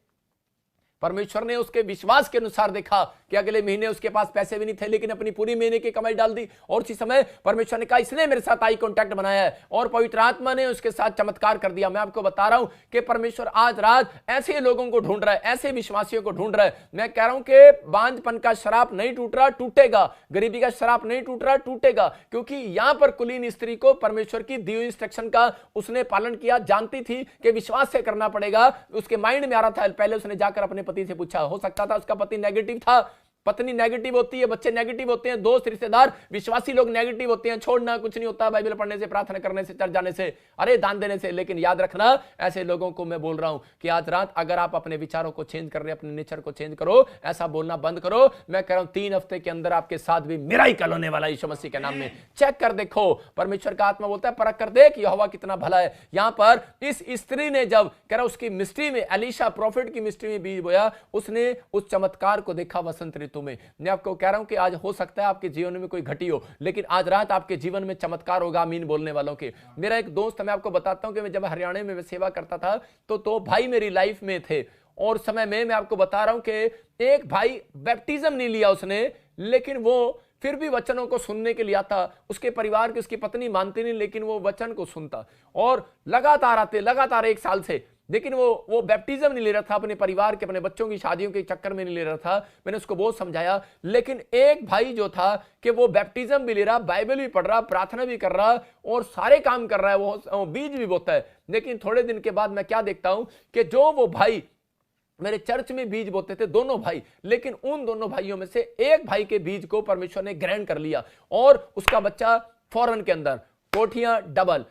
परमेश्वर ने उसके विश्वास के अनुसार देखा कि अगले महीने उसके पास पैसे भी नहीं थे, लेकिन अपनी पूरी महीने की कमाई डाल दी। और उसी समय परमेश्वर ने कहा इसने मेरे साथ आई कांटेक्ट बनाया है, और पवित्र आत्मा ने उसके साथ चमत्कार कर दिया। मैं आपको बता रहा हूं कि परमेश्वर आज रात ऐसे लोगों को ढूंढ रहा है, ऐसे विश्वासियों को ढूंढ रहा है। मैं कह रहा हूं कि बांझपन का श्राप नहीं टूट रहा, टूटेगा। गरीबी का श्राप नहीं टूट रहा, टूटेगा। क्योंकि यहां पर कुलीन स्त्री को परमेश्वर की दी हुई इंस्ट्रक्शन का उसने पालन किया, जानती थी कि विश्वास से करना पड़ेगा। उसके माइंड में आ रहा था, पहले उसने जाकर अपने पति से पूछा, हो सकता था उसका पति नेगेटिव था, पत्नी नेगेटिव होती है, बच्चे नेगेटिव होते हैं, दोस्त रिश्तेदार विश्वासी लोग नेगेटिव होते हैं। छोड़ना कुछ नहीं होता, बाइबल पढ़ने से, प्रार्थना करने से, चर्च जाने से, अरे दान देने से। लेकिन याद रखना, ऐसे लोगों को मैं बोल रहा हूं कि आज रात अगर आप अपने विचारों को चेंज कर रहे हैं, अपने नेचर को चेंज करो, ऐसा बोलना बंद करो। मैं कह रहा हूं 3 हफ्ते के अंदर आपके साथ भी मेरा ही कल होने वाला यीशु मसीह के नाम में। चेक कर देखो, परमेश्वर का आत्मा बोलता है परख कर देख यहोवा कितना भला है। यहां पर इस स्त्री ने जब कह रहा उसकी मिस्ट्री में, एलीशा प्रॉफिट की मिस्ट्री में बीज बोया, उसने उस चमत्कार को देखा वसंत ऋतु में। मैं आपको कह रहा हूं कि आज हो सकता है आपके जीवन में कोई घटी हो, लेकिन आज रात आपके जीवन में चमत्कार होगा। आमीन बोलने वालों के। मेरा एक दोस्त, मैं आपको बताता हूं कि मैं जब हरियाणा में सेवा करता था तो भाई मेरी लाइफ में थे, और समय में मैं आपको बता रहा हूं कि एक भाई बैप्टिज्म नहीं लिया उसने, लेकिन वो फिर भी वचनों को सुनने के लिए आता। उसके परिवार की, उसकी पत्नी मानती नहीं, लेकिन वो वचन को सुनता, और लगातार आते, लगातार 1 साल से। लेकिन वो बैप्टिज्म नहीं ले रहा था, अपने परिवार के, अपने बच्चों की शादियों के चक्कर में नहीं ले रहा था। मैंने उसको बहुत समझाया। लेकिन एक भाई जो था कि वो बैप्टिज्म भी ले रहा, बाइबल भी पढ़ रहा, प्रार्थना भी कर रहा, और सारे काम कर रहा है, वो बीज भी बोता है। लेकिन थोड़े दिन के बाद मैं क्या देखता हूं कि जो वो भाई मेरे चर्च में बीज बोते थे, दोनों भाई, लेकिन उन दोनों भाइयों में से एक भाई के बीज को परमेश्वर ने ग्रहण कर लिया, और उसका बच्चा फौरन के अंदर, कोठियां डबल,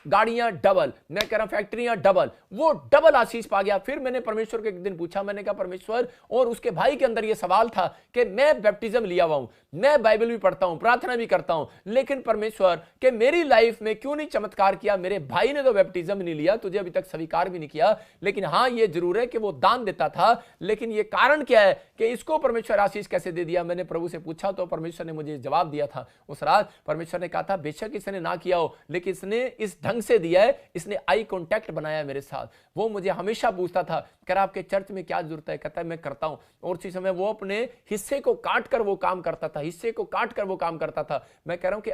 गाड़ियां डबल, मैं कह रहा हूं फैक्ट्रियां डबल, वो डबल आशीष पा गया। फिर मैंने परमेश्वर को एक दिन पूछा, मैंने कहा परमेश्वर, और उसके भाई के अंदर यह सवाल था कि मैं बैप्टिज्म लिया हुआ हूं, मैं बाइबल भी पढ़ता हूं, प्रार्थना भी करता हूं, लेकिन परमेश्वर के मेरी लाइफ में क्यों नहीं चमत्कार किया। मेरे भाई ने तो बैप्टिज्म नहीं लिया, तुझे अभी तक स्वीकार भी नहीं किया, लेकिन हां यह जरूर है कि वो दान देता था। लेकिन यह कारण क्या है कि इसको परमेश्वर आशीष कैसे दे दिया। मैंने प्रभु से पूछा तो परमेश्वर ने मुझे जवाब दिया था। उस रात परमेश्वर ने कहा था, बेशक इसने ना किया हो, लेकिन इसने इस ढंग से दिया है, इसने आई कांटेक्ट बनाया मेरे साथ। वो मुझे हमेशा पूछता था, कह रहा आपके चर्च में क्या जरूरत है, कहता है मैं करता हूं। और उसी समय वो अपने हिस्से को काट कर वो काम करता था, हिस्से को काट कर वो काम करता था। मैं कह रहा हूं कि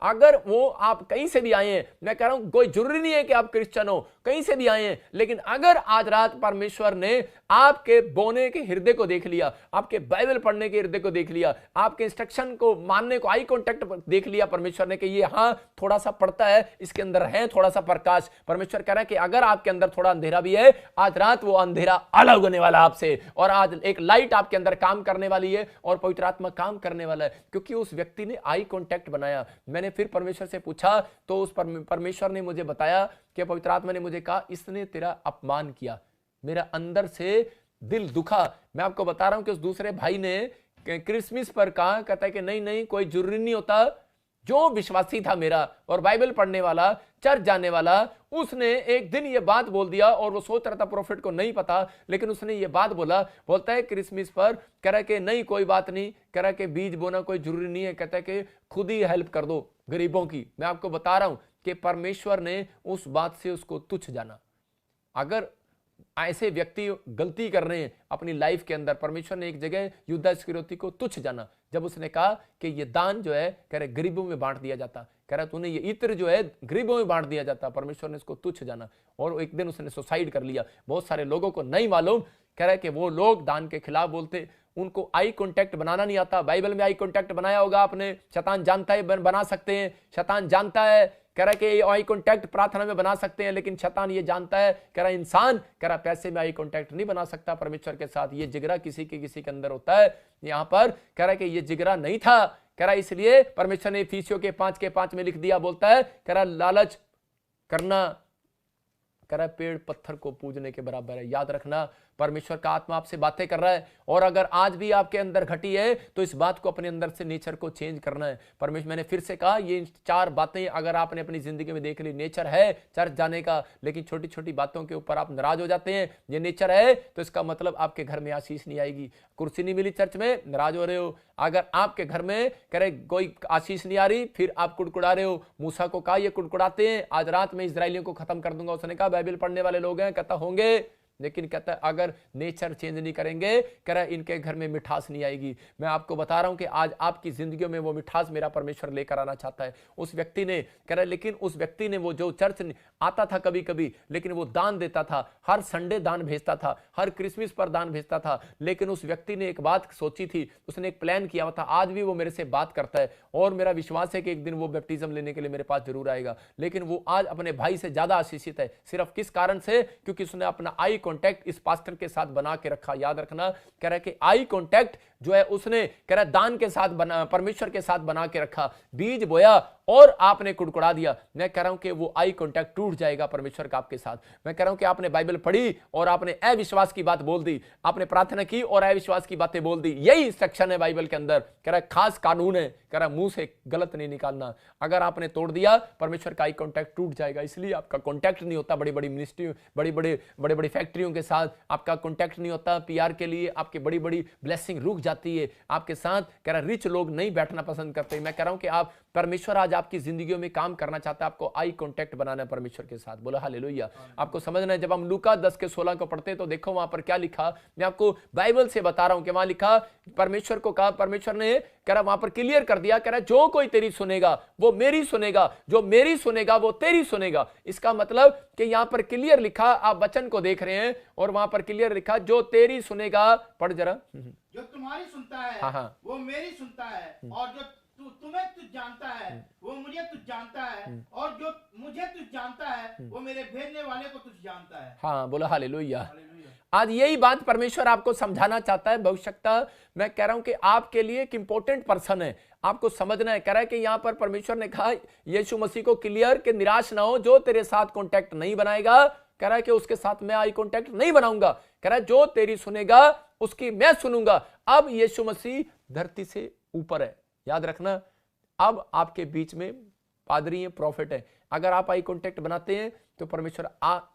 अगर वो आप कहीं से भी आए हैं, मैं कह रहा हूं कोई जरूरी नहीं है कि आप क्रिश्चियन हो, कहीं से भी आए हैं, लेकिन अगर आज रात परमेश्वर ने आपके बोने के हृदय को देख लिया, आपके बाइबल पढ़ने के हृदय को देख लिया, आपके इंस्ट्रक्शन को मानने को, आई कांटेक्ट देख लिया परमेश्वर ने कि ये हां थोड़ा सा पड़ता है, इसके अंदर है थोड़ा सा प्रकाश। परमेश्वर कह रहा है कि अगर आपके अंदर थोड़ा अंधेरा भी है, आज रात वो अंधेरा अलग होने वाला आपसे, और आज एक लाइट आपके अंदर काम करने वाली है, और पवित्र आत्मा काम करने वाला है, क्योंकि उस व्यक्ति ने आई कांटेक्ट बनाया। मैंने फिर परमेश्वर से पूछा तो उस परमेश्वर ने मुझे बताया कि पवित्र आत्मा ने मुझे कहा, इसने तेरा अपमान किया। मेरा अंदर से दिल दुखा। मैं आपको बता रहा हूं कि उस दूसरे भाई ने क्रिसमस पर कहा, कहता है कि नहीं कोई जरूरी नहीं होता। जो विश्वासी था मेरा और बाइबल पढ़ने वाला, चर्च जाने वाला, उसने एक दिन ये बात बोल दिया, और वो सोच रहा था प्रॉफिट को नहीं पता, लेकिन उसने ये बात बोलता है क्रिसमस पर, कह रहा है कि नहीं कोई बात नहीं, कह रहा है कि बीज बोना कोई जरूरी नहीं है, कहता है कि खुद ही हेल्प कर दो गरीबों की। मैं आपको बता रहा हूं कि परमेश्वर ने उस बात से उसको तुच्छ जाना। अगर ऐसे व्यक्ति गलती कर रहे हैं अपनी लाइफ के अंदर, परमेश्वर ने एक जगह युद्धा इस्करियोती को तुच्छ जाना, जब उसने कहा कि ये दान जो है, कह रहे गरीबों में बांट दिया जाता, कह रहा तूने ये इत्र जो है गरीबों में बांट दिया जाता। परमेश्वर ने इसको तुच्छ जाना, और एक दिन उसने सुसाइड कर लिया। बहुत सारे लोगों को नहीं मालूम, कह रहा है कि वो लोग दान के खिलाफ बोलते, उनको आई कांटेक्ट बनाना नहीं आता। बाइबल में आई कांटेक्ट बनाया होगा आपने, शैतान जानता है बना सकते हैं, शैतान जानता है, कह रहा है कि आई कांटेक्ट प्रार्थना में बना सकते हैं, लेकिन शैतान ये जानता है, कह रहा इंसान, कह रहा पैसे में आई कांटेक्ट नहीं बना सकता परमेश्वर के साथ। ये जिगरा किसी के अंदर होता है। यहां पर कह रहा है कि ये जिगरा नहीं था, कह रहा इसलिए परमेश्वर ने इफिसियों के 5:5 में लिख दिया, बोलता है, कह रहा लालच करना, कह रहा पेड़ पत्थर को पूजने के बराबर है। याद रखना, परमेश्वर का आत्मा आपसे बातें कर रहा है, और अगर आज भी आपके अंदर घटी है तो इस बात को अपने अंदर से नेचर को चेंज करना है। परमेश्वर, मैंने फिर से कहा, ये 4 बातें अगर आपने अपनी जिंदगी में देख ली, नेचर है चर्च जाने का, लेकिन छोटी छोटी बातों के ऊपर आप नाराज हो जाते हैं, ये नेचर है, तो इसका मतलब आपके घर में आशीष नहीं आएगी। कुर्सी नहीं मिली चर्च में, नाराज हो रहे हो। अगर आपके घर में करे कोई आशीष नहीं आ रही, फिर आप कुड़कुड़ा रहे हो। मूसा को कहा ये कुड़कुड़ाते हैं, आज रात में इजराइलियों को खत्म कर दूंगा। उसने कहा बाइबल पढ़ने वाले लोग हैं, कहता होंगे, लेकिन कहता है अगर नेचर चेंज नहीं करेंगे, कह रहा है इनके घर में मिठास नहीं आएगी। मैं आपको बता रहा हूं कि आज आपकी जिंदगियों में वो मिठास मेरा परमेश्वर लेकर आना चाहता है। उस व्यक्ति ने कह रहा है, लेकिन उस व्यक्ति ने वो जो चर्च आता था कभी कभी, लेकिन वो दान देता था, हर संडे दान भेजता था, हर क्रिसमस पर दान भेजता था, लेकिन उस व्यक्ति ने एक बात सोची थी, उसने एक प्लान किया था। आज भी वो मेरे से बात करता है और मेरा विश्वास है कि एक दिन वो बैप्टिज्म लेने के लिए मेरे पास जरूर आएगा। लेकिन वो आज अपने भाई से ज्यादा आशीषित है। सिर्फ किस कारण से? क्योंकि उसने अपना आई कांटेक्ट इस पास्टर के साथ बना के रखा। याद रखना, कह रहा है कि आई कांटेक्ट जो है उसने कह रहा है दान के साथ बना, परमेश्वर के साथ बना के रखा। बीज बोया और आपने कुड़कुड़ा दिया। मैं कह रहा हूं कि वो आई कांटेक्ट टूट जाएगा परमेश्वर का आपके साथ। मैं कह रहा हूं कि आपने बाइबल पढ़ी और आपने अविश्वास की बात बोल दी, आपने प्रार्थना की और अविश्वास की बातें बोल दी। यही इंस्ट्रक्शन है बाइबल के अंदर। कह रहा है खास कानून है, कह रहा है मुंह से गलत नहीं निकालना। अगर आपने तोड़ दिया, परमेश्वर का आई कांटेक्ट टूट जाएगा। इसलिए आपका कांटेक्ट नहीं होता बड़ी बड़ी मिनिस्ट्री, बड़ी बड़ी फैक्ट्रियों के साथ आपका कांटेक्ट नहीं होता। पीआर के लिए आपकी बड़ी बड़ी ब्लेसिंग रुक जाती है आपके साथ। कह रहा है रिच लोग नहीं बैठना पसंद करते। मैं कह रहा हूं कि आप, परमेश्वर आज आपकी जिंदगियों में काम करना चाहता है। आपको आई कांटेक्ट बनाना है परमेश्वर के साथ। बोला हालेलुया। आपको समझना है, जब हम लूका 10 के 16 को पढ़ते तो देखो वहां पर क्या लिखा। मैं आपको बाइबल से बता रहा हूं कि वहां लिखा, परमेश्वर को कहा, परमेश्वर ने कह रहा वहां पर क्लियर कर दिया, कह रहा जो कोई तेरी सुनेगा वो मेरी सुनेगा, जो मेरी सुनेगा वो तेरी सुनेगा। इसका मतलब कि यहां पर क्लियर लिखा, आप वचन को देख रहे हैं और वहां पर क्लियर लिखा जो तेरी सुनेगा। पढ़ जरा। जो तुम्हारी सुनता है हाँ। वो मेरी सुनता है, और जो तुम्हें तुझ जानता है वो मुझे तुझ जानता है, और जो मुझे तुझ जानता है वो मेरे भेजने वाले को तुझ जानता है। हाँ, बोला हालेलुया। आज यही बात परमेश्वर आपको समझाना चाहता है। भविष्यता मैं कह रहा हूं कि आपके लिए एक इंपॉर्टेंट पर्सन है, आपको समझना है। कह रहा है कि यहां पर परमेश्वर ने कहा यीशु मसीह को क्लियर कि निराश ना हो, जो तेरे साथ कांटेक्ट नहीं बनाएगा, कह रहा है कि उसके साथ मैं आई कांटेक्ट नहीं बनाऊंगा। कह रहा है जो तेरी सुनेगा उसकी मैं सुनूंगा। अब यीशु मसीह धरती से ऊपर है। याद रखना, अब आपके बीच में पादरी है, प्रॉफिट है। अगर आप आई कांटेक्ट बनाते हैं तो परमेश्वर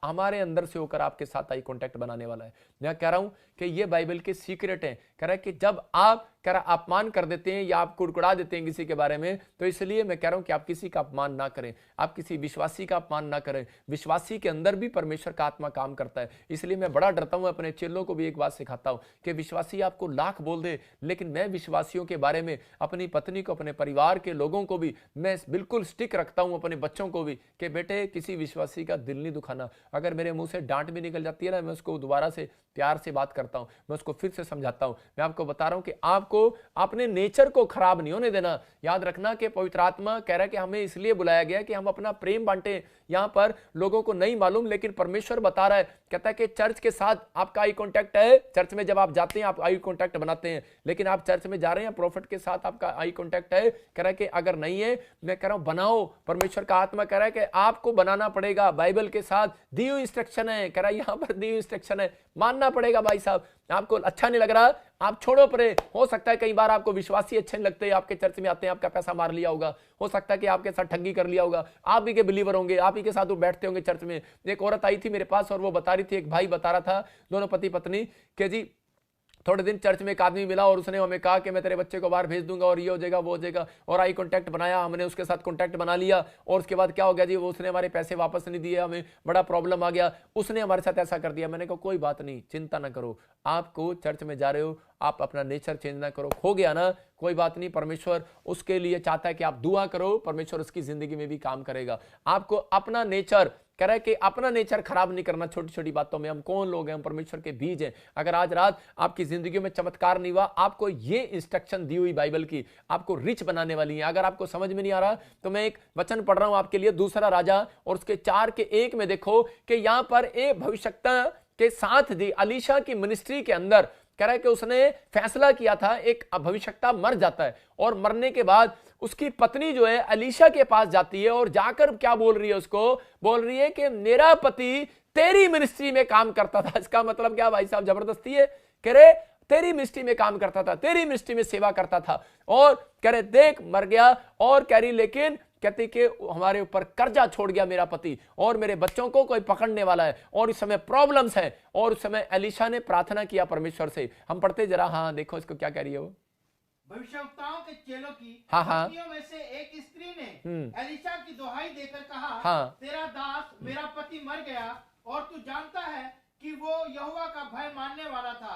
हमारे अंदर से होकर आपके साथ आई कांटेक्ट बनाने वाला है। मैं कह रहा हूं कि ये बाइबल के सीक्रेट हैं। कह रहा है कि जब आप कह रहा अपमान कर देते हैं या आप कुड़कुड़ा देते हैं किसी के बारे में, तो इसलिए मैं कह रहा हूं कि आप किसी का अपमान ना करें, आप किसी विश्वासी का अपमान ना करें। विश्वासी के अंदर भी परमेश्वर का आत्मा काम करता है। इसलिए मैं बड़ा डरता हूं, अपने चेलों को भी एक बात सिखाता हूं कि विश्वासी आपको लाख बोल दे, लेकिन मैं विश्वासियों के बारे में, अपनी पत्नी को, अपने परिवार के लोगों को भी मैं बिल्कुल स्टिक रखता हूं, अपने बच्चों को भी, कि बेटे किसी विश्वासी का दिल नहीं दुखाना। अगर मेरे मुंह से डांट भी निकल जाती है ना, मैं उसको दोबारा से प्यार से बात करता हूं, मैं उसको फिर से समझाता हूं। मैं आपको बता रहा हूं कि आपको अपने नेचर को खराब नहीं होने देना। याद रखना कि पवित्र आत्मा कह रहा है कि हमें इसलिए बुलाया गया कि हम अपना प्रेम बांटे। यहां पर लोगों को नहीं मालूम, लेकिन परमेश्वर बता रहा है, कहता है कि चर्च के साथ आपका आई कांटेक्ट है। चर्च में जब आप जाते हैं आप आई कांटेक्ट बनाते हैं, लेकिन आप चर्च में जा रहे हैं, प्रॉफिट के साथ आपका आई कांटेक्ट है। कह रहा है कि अगर नहीं है, मैं कह रहा हूं बनाओ। परमेश्वर का आत्मा कह रहा है कि आपको बनाना पड़ेगा। बाइबल के साथ दी हुई इंस्ट्रक्शन है। कह रहा है यहां पर दी हुई इंस्ट्रक्शन है, मानना पड़ेगा। भाई साहब आपको अच्छा नहीं लग रहा, आप छोड़ो परे। हो सकता है कई बार आपको विश्वासी अच्छे नहीं लगते, आपके चर्च में आते हैं, आपका पैसा मार लिया होगा, हो सकता है कि आपके साथ ठगी कर लिया होगा, आप ही के बिलीवर होंगे, आप ही के साथ वो बैठते होंगे चर्च में। एक औरत आई थी मेरे पास और वो बता रही थी, एक भाई बता रहा था, दोनों पति पत्नी, कि जी थोड़े दिन चर्च में एक आदमी मिला और उसने हमें कहा कि मैं तेरे बच्चे को बाहर भेज दूंगा और ये हो जाएगा वो हो जाएगा, और आई कांटेक्ट बनाया, हमने उसके साथ कांटेक्ट बना लिया, और उसके बाद क्या हो गया जी, वो उसने हमारे पैसे वापस नहीं दिए, हमें बड़ा प्रॉब्लम आ गया, उसने हमारे साथ ऐसा कर दिया। मैंने कहा कोई बात नहीं, चिंता ना करो, आपको चर्च में जा रहे हो, आप अपना नेचर चेंज ना करो, खो गया ना कोई बात नहीं, परमेश्वर उसके लिए चाहता है कि आप दुआ करो, परमेश्वर उसकी जिंदगी में भी काम करेगा। आपको अपना नेचर, कह रहा है कि अपना नेचर खराब नहीं करना छोटी छोटी बातों में। हम कौन लोग हैं, हम परमेश्वर के बीज हैं। अगर आज रात आपकी जिंदगी में चमत्कार नहीं हुआ, आपको ये इंस्ट्रक्शन दी हुई बाइबल की आपको रिच बनाने वाली है। अगर आपको समझ में नहीं आ रहा तो मैं एक वचन पढ़ रहा हूं आपके लिए, दूसरा राजा और उसके 4:1 में देखो कि यहां पर एक भविष्यवक्ता के साथ दी अलीशा की मिनिस्ट्री के अंदर, कह रहा है कि उसने फैसला किया था, एक भविष्यवक्ता मर जाता है और मरने के बाद उसकी पत्नी जो है अलीशा के पास जाती है और जाकर क्या बोल रही है, उसको बोल रही है कि मेरा पति तेरी मिनिस्ट्री में काम करता था। इसका मतलब क्या भाई साहब, जबरदस्ती है। कह रहे तेरी मिनिस्ट्री में काम करता था, तेरी मिनिस्ट्री में सेवा करता था, और कह रहे देख मर गया। और कह रही लेकिन कहती कि हमारे ऊपर कर्जा छोड़ गया मेरा पति, और मेरे बच्चों को कोई पकड़ने वाला है, और इस समय प्रॉब्लम्स है। और उस समय एलिशा ने प्रार्थना किया परमेश्वर से। हम पढ़ते जरा, हाँ देखो इसको क्या कह रही है वो। भविष्यवक्ताओं के चेलों की पत्नियों में से एक स्त्री ने एलिशा की दुहाई देकर कहा, तेरा दास मेरा पति मर गया, और तू जानता है कि वो यहोवा का भय मानने वाला था,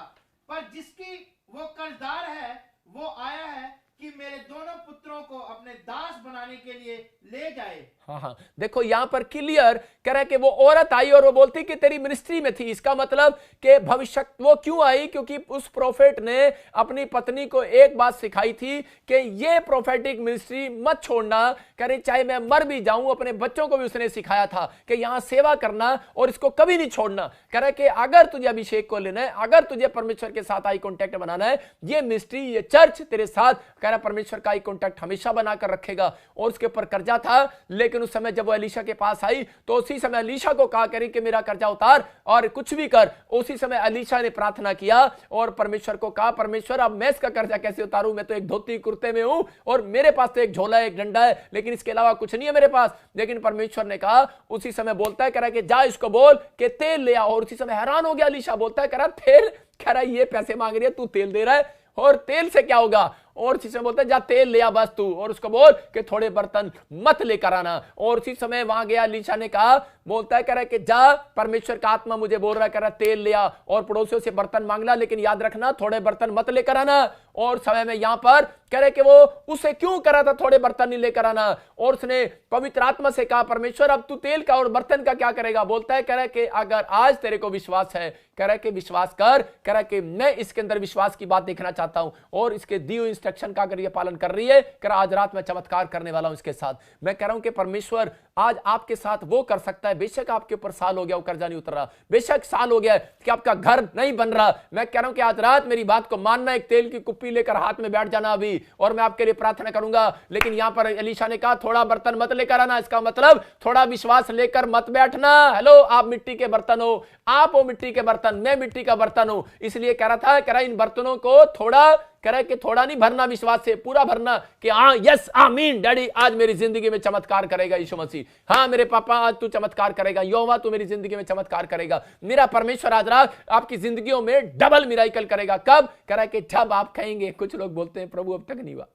पर जिसकी वो कर्जदार है वो आया है कि मेरे दोनों पुत्रों को अपने दास बनाने के लिए ले जाए। हाँ, देखो यहां पर क्लियर कह रहा है कि वो औरत आई और वो बोलती कि तेरी मिनिस्ट्री में थी। इसका मतलब कि भविष्य वो क्यों आई? क्योंकि उस प्रोफेट ने अपनी पत्नी को एक बात सिखाई थी कि ये प्रोफेटिक मिनिस्ट्री मत छोड़ना। कह रही चाहे मैं मर भी जाऊं, अपने बच्चों को भी उसने सिखाया था कि यहां सेवा करना और इसको कभी नहीं छोड़ना। कह रहा है कि अगर तुझे अभिषेक को लेना है, अगर तुझे परमेश्वर के साथ आई कॉन्टैक्ट बनाना है, ये मिनिस्ट्री, ये चर्च तेरे साथ, कह रहा परमेश्वर का आई कॉन्टैक्ट हमेशा बनाकर रखेगा। और उसके ऊपर कर्जा था, लेकिन उस समय जब वो एलीशा के पास आई तो उसी समय एलीशा को कहा करी कि मेरा कर्जा उतार और कुछ भी कर। उसी समय एलीशा ने प्रार्थना किया और परमेश्वर को कहा, परमेश्वर अब मैं इसका कर्जा कैसे उतारूं? मैं तो एक धोती कुर्ते में हूं और मेरे पास तो एक झोला है, एक डंडा है, लेकिन इसके अलावा कुछ नहीं है मेरे पास। लेकिन परमेश्वर ने कहा, उसी समय बोलता है, कह रहा है कि जा इसको बोल कि तेल ले आओ। और उसी समय हैरान हो गया एलीशा, बोलता है, कह रहा तेल? कह रहा ये पैसे मांग रही है, तू तेल दे रहा है और तेल से क्या होगा? और उसी समय बोलता है जा तेल ले आ बस तू, और उसको बोल कि थोड़े बर्तन मत लेकर आना। और उसी समय वहां गया, एलीशा ने कहा, बोलता है, कह रहा है कि जा, परमेश्वर का आत्मा मुझे बोल रहा है, कह रहा तेल ले आ और पड़ोसियों से बर्तन मांगना, लेकिन याद रखना थोड़े बर्तन मत लेकर आना। और समय में यहां पर कह रहे कि वो उसे क्यों कर रहा था थोड़े बर्तन नहीं लेकर आना? और उसने पवित्र आत्मा से कहा, परमेश्वर अब तू तेल का और बर्तन का क्या करेगा? बोलता है, कह रहा है कि अगर आज तेरे को विश्वास है, कह रहा है कि विश्वास कर, कह रहा है कि मैं इसके अंदर विश्वास की बात देखना चाहता हूं और इसके दिए हुए इंस्ट्रक्शन का अगर ये पालन कर रही है, कह रहा आज रात मैं चमत्कार करने वाला हूं इसके साथ। मैं कह रहा हूं कि परमेश्वर आज आपके साथ वो कर सकता है। बेशक आपके ऊपर साल हो गया वो कर्जा नहीं उतर रहा, बेशक साल हो गया कि आपका घर नहीं बन रहा, मैं कह रहा हूं कि आज रात मेरी बात को मानना, एक तेल की कुप्पी लेकर हाथ में बैठ जाना अभी, और मैं आपके लिए प्रार्थना करूंगा। लेकिन यहां पर एलीशा ने कहा थोड़ा बर्तन मत लेकर आना, इसका मतलब थोड़ा विश्वास लेकर मत बैठना। हेलो, आप मिट्टी के बर्तन हो, आप हो मिट्टी के बर्तन, मैं मिट्टी का बर्तन हूं। इसलिए कह रहा था, कह रहा इन बर्तनों को थोड़ा, कह रहा है कि थोड़ा नहीं भरना, विश्वास से पूरा भरना कि हाँ यस आमीन डैडी आज मेरी जिंदगी में चमत्कार करेगा यीशु मसीह। हाँ मेरे पापा आज तू चमत्कार करेगा, यहोवा तू मेरी जिंदगी में चमत्कार करेगा, मेरा परमेश्वर आज रात आपकी जिंदगियों में डबल मिराकल करेगा। कब? कह रहा है कि जब आप कहेंगे। कुछ लोग बोलते हैं प्रभु अब तक नहीं हुआ,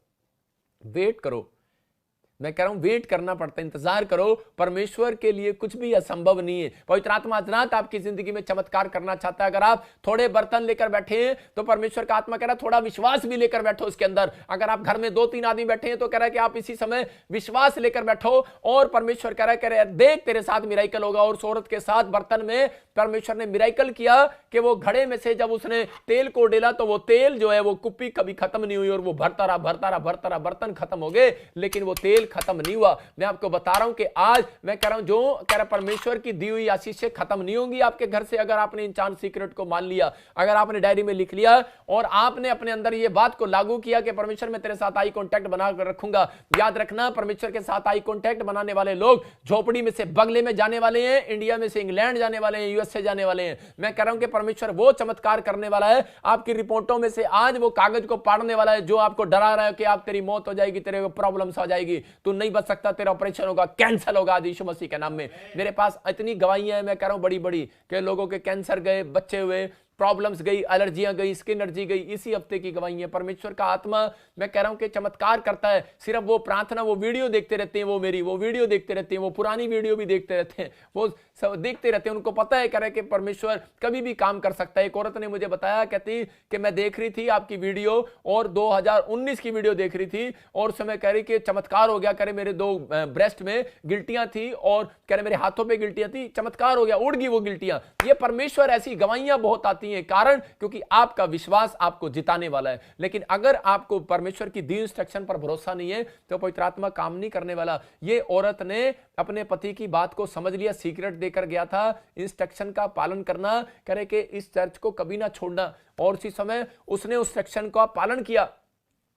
वेट करो। मैं कह रहा हूं वेट करना पड़ता है, इंतजार करो, परमेश्वर के लिए कुछ भी असंभव नहीं है। पवित्र आत्मा आज रात आपकी जिंदगी में चमत्कार करना चाहता है। अगर आप थोड़े बर्तन लेकर बैठे हैं तो परमेश्वर का आत्मा कह रहा है थोड़ा विश्वास भी लेकर बैठो उसके अंदर। अगर आप घर में 2-3 आदमी बैठे हैं तो कह रहा है कि आप इसी समय विश्वास लेकर बैठो और परमेश्वर कह रहा है देख तेरे साथ मिराकल होगा। और उस औरत के साथ बर्तन में परमेश्वर ने मिराकल किया कि वो घड़े में से जब उसने तेल को डेला तो वो तेल जो है वो कुप्पी कभी खत्म नहीं हुई और वो भरता रहा, बर्तन खत्म हो गए लेकिन वो तेल खत्म नहीं हुआ। मैं आपको बता रहा हूं कि आज मैं कह रहा हूं जो कह रहा परमेश्वर की दी हुई आशीष खत्म नहीं होंगी आपके घर से। अगर आपने इन 4 सीक्रेट को मान लिया, अगर आपने डायरी में लिख लिया और आपने अपने अंदर ये बात को लागू किया कि परमेश्वर मैं तेरे साथ आई कांटेक्ट बनाकर रखूंगा। याद रखना, परमेश्वर के साथ आई कांटेक्ट बनाने वाले लोग झोपड़ी में से बगले में जाने वाले हैं, इंडिया में से इंग्लैंड जाने वाले हैं, यूएसए जाने वाले हैं। मैं कह रहा हूं कि परमेश्वर वो चमत्कार करने वाला है। आपकी रिपोर्टों में से आज वो कागज को पाड़ने वाला है जो आपको डरा रहा है कि आप तेरी मौत हो जाएगी, तेरे को प्रॉब्लम्स आ जाएगी, तू नहीं बच सकता, तेरा ऑपरेशन होगा, कैंसर होगा आज यीशु मसीह के नाम में। मेरे पास इतनी गवाहियां हैं, मैं कह रहा हूं बड़ी बड़ी, कि लोगों के कैंसर गए, बच्चे हुए, प्रॉब्लम्स गई, एलर्जियां गई, स्किन एलर्जी गई। इसी हफ्ते की गवाही है। परमेश्वर का आत्मा मैं कह रहा हूं कि चमत्कार करता है। सिर्फ वो प्रार्थना, वो वीडियो देखते रहते हैं, वो मेरी वो वीडियो देखते रहते हैं, वो पुरानी वीडियो भी देखते रहते हैं, वो सब देखते रहते हैं। उनको पता है करे कि परमेश्वर कभी भी काम कर सकता है। एक औरत ने मुझे बताया, कहती कि मैं देख रही थी आपकी वीडियो और 2019 की वीडियो देख रही थी और समय कह रही कि चमत्कार हो गया, करे मेरे 2 ब्रेस्ट में गिल्टियां थी और कह रहे मेरे हाथों पे गिल्टियां थी, चमत्कार हो गया, उड़ गई वो गिल्टियां। ये परमेश्वर, ऐसी गवाहियां बहुत आती हैं। कारण क्योंकि आपका विश्वास आपको जिताने वाला है। लेकिन अगर आपको परमेश्वर की दी इंस्ट्रक्शन पर भरोसा नहीं है तो पवित्र आत्मा काम नहीं करने वाला। ये औरत ने अपने पति की बात को समझ लिया, सीक्रेट देकर गया था, इंस्ट्रक्शन का पालन करना, करे कि इस चर्च को कभी ना छोड़ना। और उसी समय उसने उस सेक्शन का पालन किया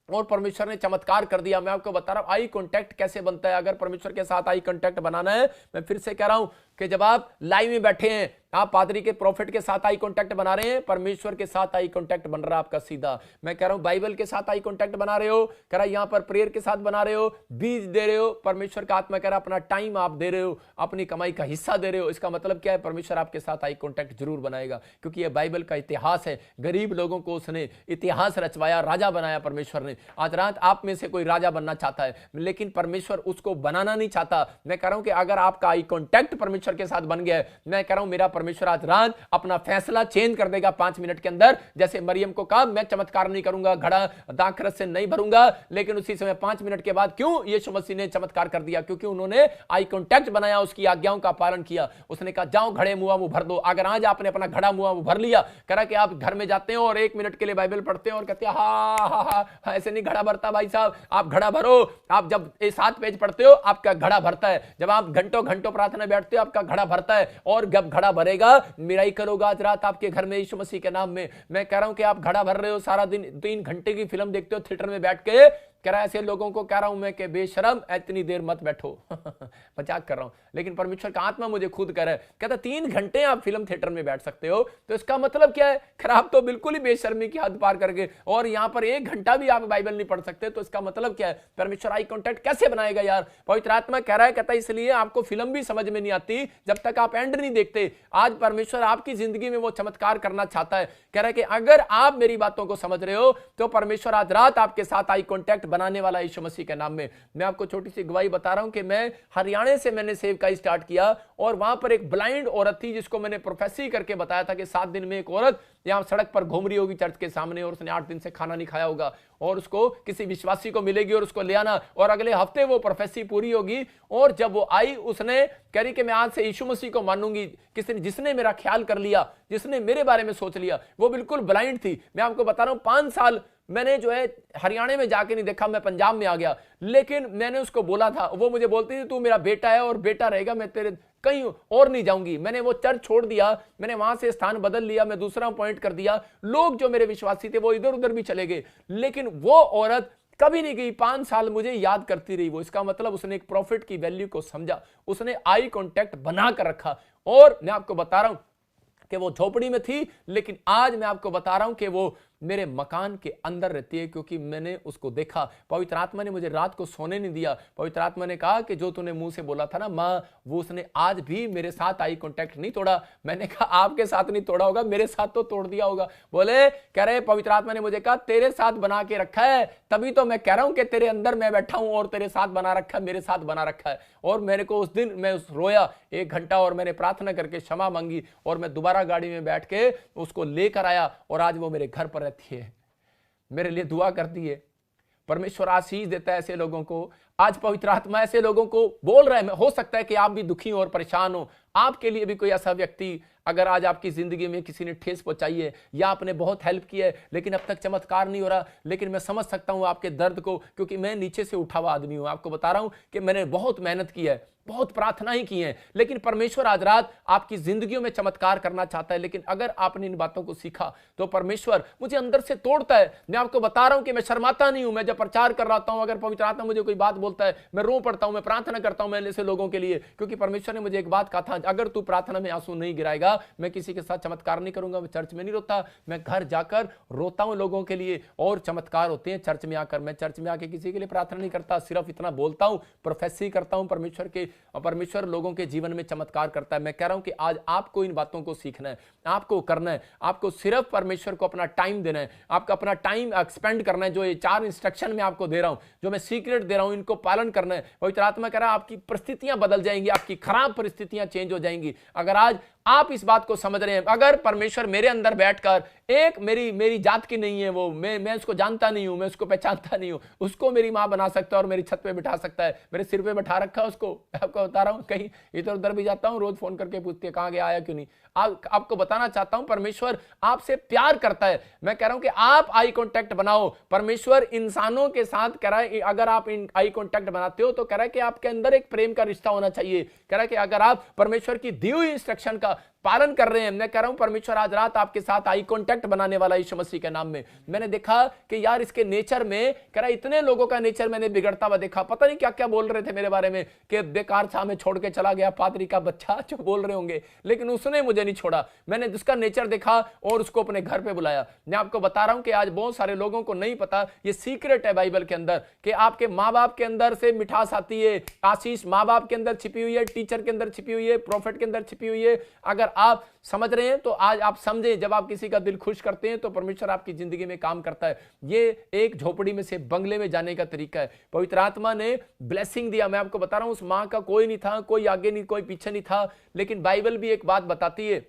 और परमेश्वर ने चमत्कार कर दिया। मैं आपको बता रहा हूं आई कांटेक्ट कैसे बनता है। अगर परमेश्वर के साथ आई कांटेक्ट बनाना है, मैं फिर से कह रहा हूं कि जब आप लाइव में बैठे हैं, आप पादरी के प्रोफेट के साथ आई कांटेक्ट बना रहे हैं, परमेश्वर के साथ आई कांटेक्ट बन रहा है आपका सीधा। मैं कह रहा हूं बाइबल के साथ आई कांटेक्ट बना रहे हो, कह रहा यहां पर प्रेयर के साथ बना रहे हो, बीज दे रहे हो, परमेश्वर का आत्मा कह रहा अपना टाइम आप दे रहे हो, अपनी कमाई का हिस्सा दे रहे हो। इसका मतलब क्या है? परमेश्वर आपके साथ आई कांटेक्ट जरूर बनाएगा, क्योंकि यह बाइबल का इतिहास है। गरीब लोगों को उसने इतिहास रचवाया, राजा बनाया परमेश्वर ने। आज रात आप में से कोई राजा बनना चाहता है, लेकिन परमेश्वर उसको बनाना नहीं चाहता। मैं कह रहा हूं कि अगर आपका आई कांटेक्ट परमेश्वर के साथ बन गया है, मैं कह रहा हूं मेरा परमेश्वर आज रात अपना फैसला चेंज कर देगा 5 मिनट के अंदर। जैसे मरियम को कहा मैं चमत्कार नहीं करूंगा, घड़ा दाखरस से नहीं भरूंगा, लेकिन उसी समय 5 मिनट के बाद क्यों यीशु मसीह ने चमत्कार कर दिया? क्योंकि उन्होंने आई कांटेक्ट बनाया, उसकी आज्ञाओं का पालन किया। उसने कहा जाओ घड़े मुआ मुंह भर दो। अगर आज आपने अपना घड़ा मुआ मुंह भर लिया, करा कि आप घर में जाते हो और 1 मिनट के लिए बाइबल पढ़ते हो और कहते हैं हा ऐसे नहीं घड़ा भरता भाई साहब, आप घड़ा भरो। आप जब 7 पेज पढ़ते हो आपका घड़ा भरता है, जब आप घंटों घंटों प्रार्थना बैठते हो आपका घड़ा भरता है। और जब घड़ा भरेगा मेरा ही करोगा आज रात आपके घर में यीशु मसीह के नाम में। मैं कह रहा हूं कि आप घड़ा भर रहे हो, सारा दिन 3 घंटे की फिल्म देखते हो थिएटर में बैठ के, कह रहा है ऐसे लोगों को कह रहा हूं मैं कि बेशरम इतनी देर मत बैठो। मजाक कर रहा हूं, लेकिन परमेश्वर का आत्मा मुझे खुद कह रहा है, कहता 3 घंटे आप फिल्म थिएटर में बैठ सकते हो, तो इसका मतलब क्या है? खराब तो बिल्कुल ही बेशर्मी की हद पार करके, और यहां पर 1 घंटा भी आप बाइबल नहीं पढ़ सकते, तो इसका मतलब क्या है? परमेश्वर आई कांटेक्ट कैसे बनाएगा यार? पवित्र आत्मा कह रहा है, कहता इसलिए आपको फिल्म भी समझ में नहीं आती जब तक आप एंड नहीं देखते। आज परमेश्वर आपकी जिंदगी में वो चमत्कार करना चाहता है। कह रहा है कि अगर आप मेरी बातों को समझ रहे हो तो परमेश्वर आज रात आपके साथ आई कांटेक्ट बनाने वाला यीशु मसीह के नाम में। मैं आपको छोटी सी गवाही बता रहा हूं कि मैं हरियाणा से मैंने सेवकाई स्टार्ट किया, और वहां पर एक ब्लाइंड औरत थी जिसको मैंने प्रोफेसी करके बताया था कि 7 दिन में एक औरत यहां सड़क पर घूम रही होगी चर्च के सामने, और उसने 8 दिन से खाना नहीं खाया होगा, और उसको किसी विश्वासी को मिलेगी और उसको ले आना, और अगले हफ्ते वो प्रोफेसी पूरी होगी। और जब वो आई उसने कह रही कि मैं आज से यीशु मसीह को मानूंगी। जिसने मेरा ख्याल कर लिया, जिसने मेरे बारे में सोच लिया, वो बिल्कुल ब्लाइंड थी। मैं आपको बता रहा हूं 5 साल मैंने जो है हरियाणा में जाके नहीं देखा, मैं पंजाब में आ गया, लेकिन मैंने उसको बोला था, वो मुझे बोलती थी तू मेरा बेटा है और बेटा रहेगा, मैं तेरे कहीं और नहीं जाऊंगी। मैंने वो चर्च छोड़ दिया, मैंने वहां से स्थान बदल लिया, मैं दूसरा पॉइंट कर दिया। लोग जो मेरे विश्वासी थे वो इधर उधर भी चले गए, लेकिन वो औरत कभी नहीं गई, 5 साल मुझे याद करती रही। वो इसका मतलब उसने एक प्रॉफिट की वैल्यू को समझा, उसने आई कांटेक्ट बना कर रखा। और मैं आपको बता रहा हूं कि वो झोपड़ी में थी, लेकिन आज मैं आपको बता रहा हूं कि वो मेरे मकान के अंदर रहती है, क्योंकि मैंने उसको देखा। पवित्र आत्मा ने मुझे रात को सोने नहीं दिया। पवित्र आत्मा ने कहा कि जो तूने मुंह से बोला था ना मां, वो उसने आज भी मेरे साथ आई कांटेक्ट नहीं तोड़ा। मैंने कहा आपके साथ नहीं तोड़ा होगा, मेरे साथ तो तोड़ दिया होगा। बोले कह रहे पवित्र आत्मा ने मुझे कहा तेरे साथ बना के रखा है, तभी तो मैं कह रहा हूं कि तेरे अंदर मैं बैठा हूं और तेरे साथ बना रखा है, मेरे साथ बना रखा है। और मेरे को उस दिन मैं रोया 1 घंटा, और मैंने प्रार्थना करके क्षमा मांगी, और मैं दोबारा गाड़ी में बैठ के उसको लेकर आया, और आज वो मेरे घर पर रहती है, मेरे लिए दुआ करती है। परमेश्वर आशीष देता है ऐसे लोगों को। आज पवित्र आत्मा ऐसे लोगों को बोल रहा है। हो सकता है कि आप भी दुखी हो और परेशान हो, आपके लिए भी कोई ऐसा व्यक्ति, अगर आज आपकी जिंदगी में किसी ने ठेस पहुंचाई है या आपने बहुत हेल्प की है लेकिन अब तक चमत्कार नहीं हो रहा, लेकिन मैं समझ सकता हूं आपके दर्द को, क्योंकि मैं नीचे से उठा हुआ आदमी हूं। आपको बता रहा हूं कि मैंने बहुत मेहनत की है, बहुत प्रार्थना ही की है, लेकिन परमेश्वर आज रात आपकी जिंदगियों में चमत्कार करना चाहता है। लेकिन अगर आपने इन बातों को सीखा तो परमेश्वर मुझे अंदर से तोड़ता है। मैं आपको बता रहा हूं कि मैं शर्माता नहीं हूं। मैं जब प्रचार कर रहा हूं, अगर पवित्र आत्मा मुझे कोई बात बोलता है, मैं रो पड़ता हूं, मैं प्रार्थना करता हूं मैं ऐसे लोगों के लिए, क्योंकि परमेश्वर ने मुझे एक बात कहा था, अगर तू प्रार्थना में आंसू नहीं गिराएगा मैं किसी के साथ चमत्कार नहीं करूंगा। मैं चर्च में नहीं रोता, मैं घर जाकर रोता हूं लोगों के लिए, और चमत्कार होते हैं चर्च में आकर। मैं चर्च में आके किसी के लिए प्रार्थना नहीं करता, सिर्फ इतना बोलता हूं, प्रोफेसी करता हूं परमेश्वर लोगों के जीवन में चमत्कार करता है। मैं कह रहा हूं कि आज आपको इन बातों को सीखना है, आपको करना है, आपको सिर्फ परमेश्वर को अपना टाइम देना है, आपका अपना टाइम एक्सपेंड करना है। जो ये 4 इंस्ट्रक्शन मैं आपको दे रहा हूं, जो मैं सीक्रेट दे रहा हूं, इनको पालन करना है। पवित्र आत्मा कह रहा है आपकी परिस्थितियां बदल जाएंगी, आपकी खराब परिस्थितियां चेंज हो जाएंगी अगर आज आप इस बात को समझ रहे हैं। अगर परमेश्वर मेरे अंदर बैठकर, एक मेरी जात की नहीं है वो, मैं उसको जानता नहीं हूं, मैं उसको पहचानता नहीं हूं, उसको मेरी मां बना सकता है और मेरी छत पे बिठा सकता है, मेरे सिर पे बैठा रखा है उसको। आपको बता रहा हूं, कहीं इधर उधर भी जाता हूं, रोज फोन करके पूछती है कहां गया, आया क्यों नहीं। आपको बताना चाहता हूं परमेश्वर आपसे प्यार करता है। मैं कह रहा हूं कि आप आई कांटेक्ट बनाओ। परमेश्वर इंसानों के साथ कह रहा है, अगर आप आई कांटेक्ट बनाते हो तो कह रहा है कि आपके अंदर एक प्रेम का रिश्ता होना चाहिए। कह रहा है कि अगर आप परमेश्वर की दी हुई इंस्ट्रक्शन का पालन कर रहे हैं, मैं कह रहा हूं परमेश्वर आज रात आपके साथ आई कांटेक्ट बनाने वाला यीशु मसीह के नाम में। मैंने देखा कि यार इसके नेचर में, कह रहा इतने लोगों का नेचर मैंने बिगड़ता हुआ देखा, पता नहीं क्या क्या बोल रहे थे मेरे बारे में कि बेकार था, मैं छोड़ के चला गया, पादरी का बच्चा, जो बोल रहे होंगे, लेकिन उसने मुझे नहीं छोड़ा। मैंने जिसका नेचर देखा और उसको अपने घर पे बुलाया। मैं आपको बता रहा हूं कि आज बहुत सारे लोगों को नहीं पता, ये सीक्रेट है बाइबल के अंदर, कि आपके माँ बाप के अंदर से मिठास आती है, आशीष माँ बाप के अंदर छिपी हुई है, टीचर के अंदर छिपी हुई है, प्रोफेट के अंदर छिपी हुई है। अगर आप समझ रहे हैं तो आज आप समझें, जब आप किसी का दिल खुश करते हैं तो परमेश्वर आपकी जिंदगी में काम करता है। ये एक झोपड़ी में से बंगले में जाने का तरीका है। पवित्र आत्मा ने ब्लेसिंग दिया। मैं आपको बता रहा हूं, उस मां का कोई नहीं था, कोई आगे नहीं, कोई पीछे नहीं था, लेकिन बाइबल भी एक बात बताती है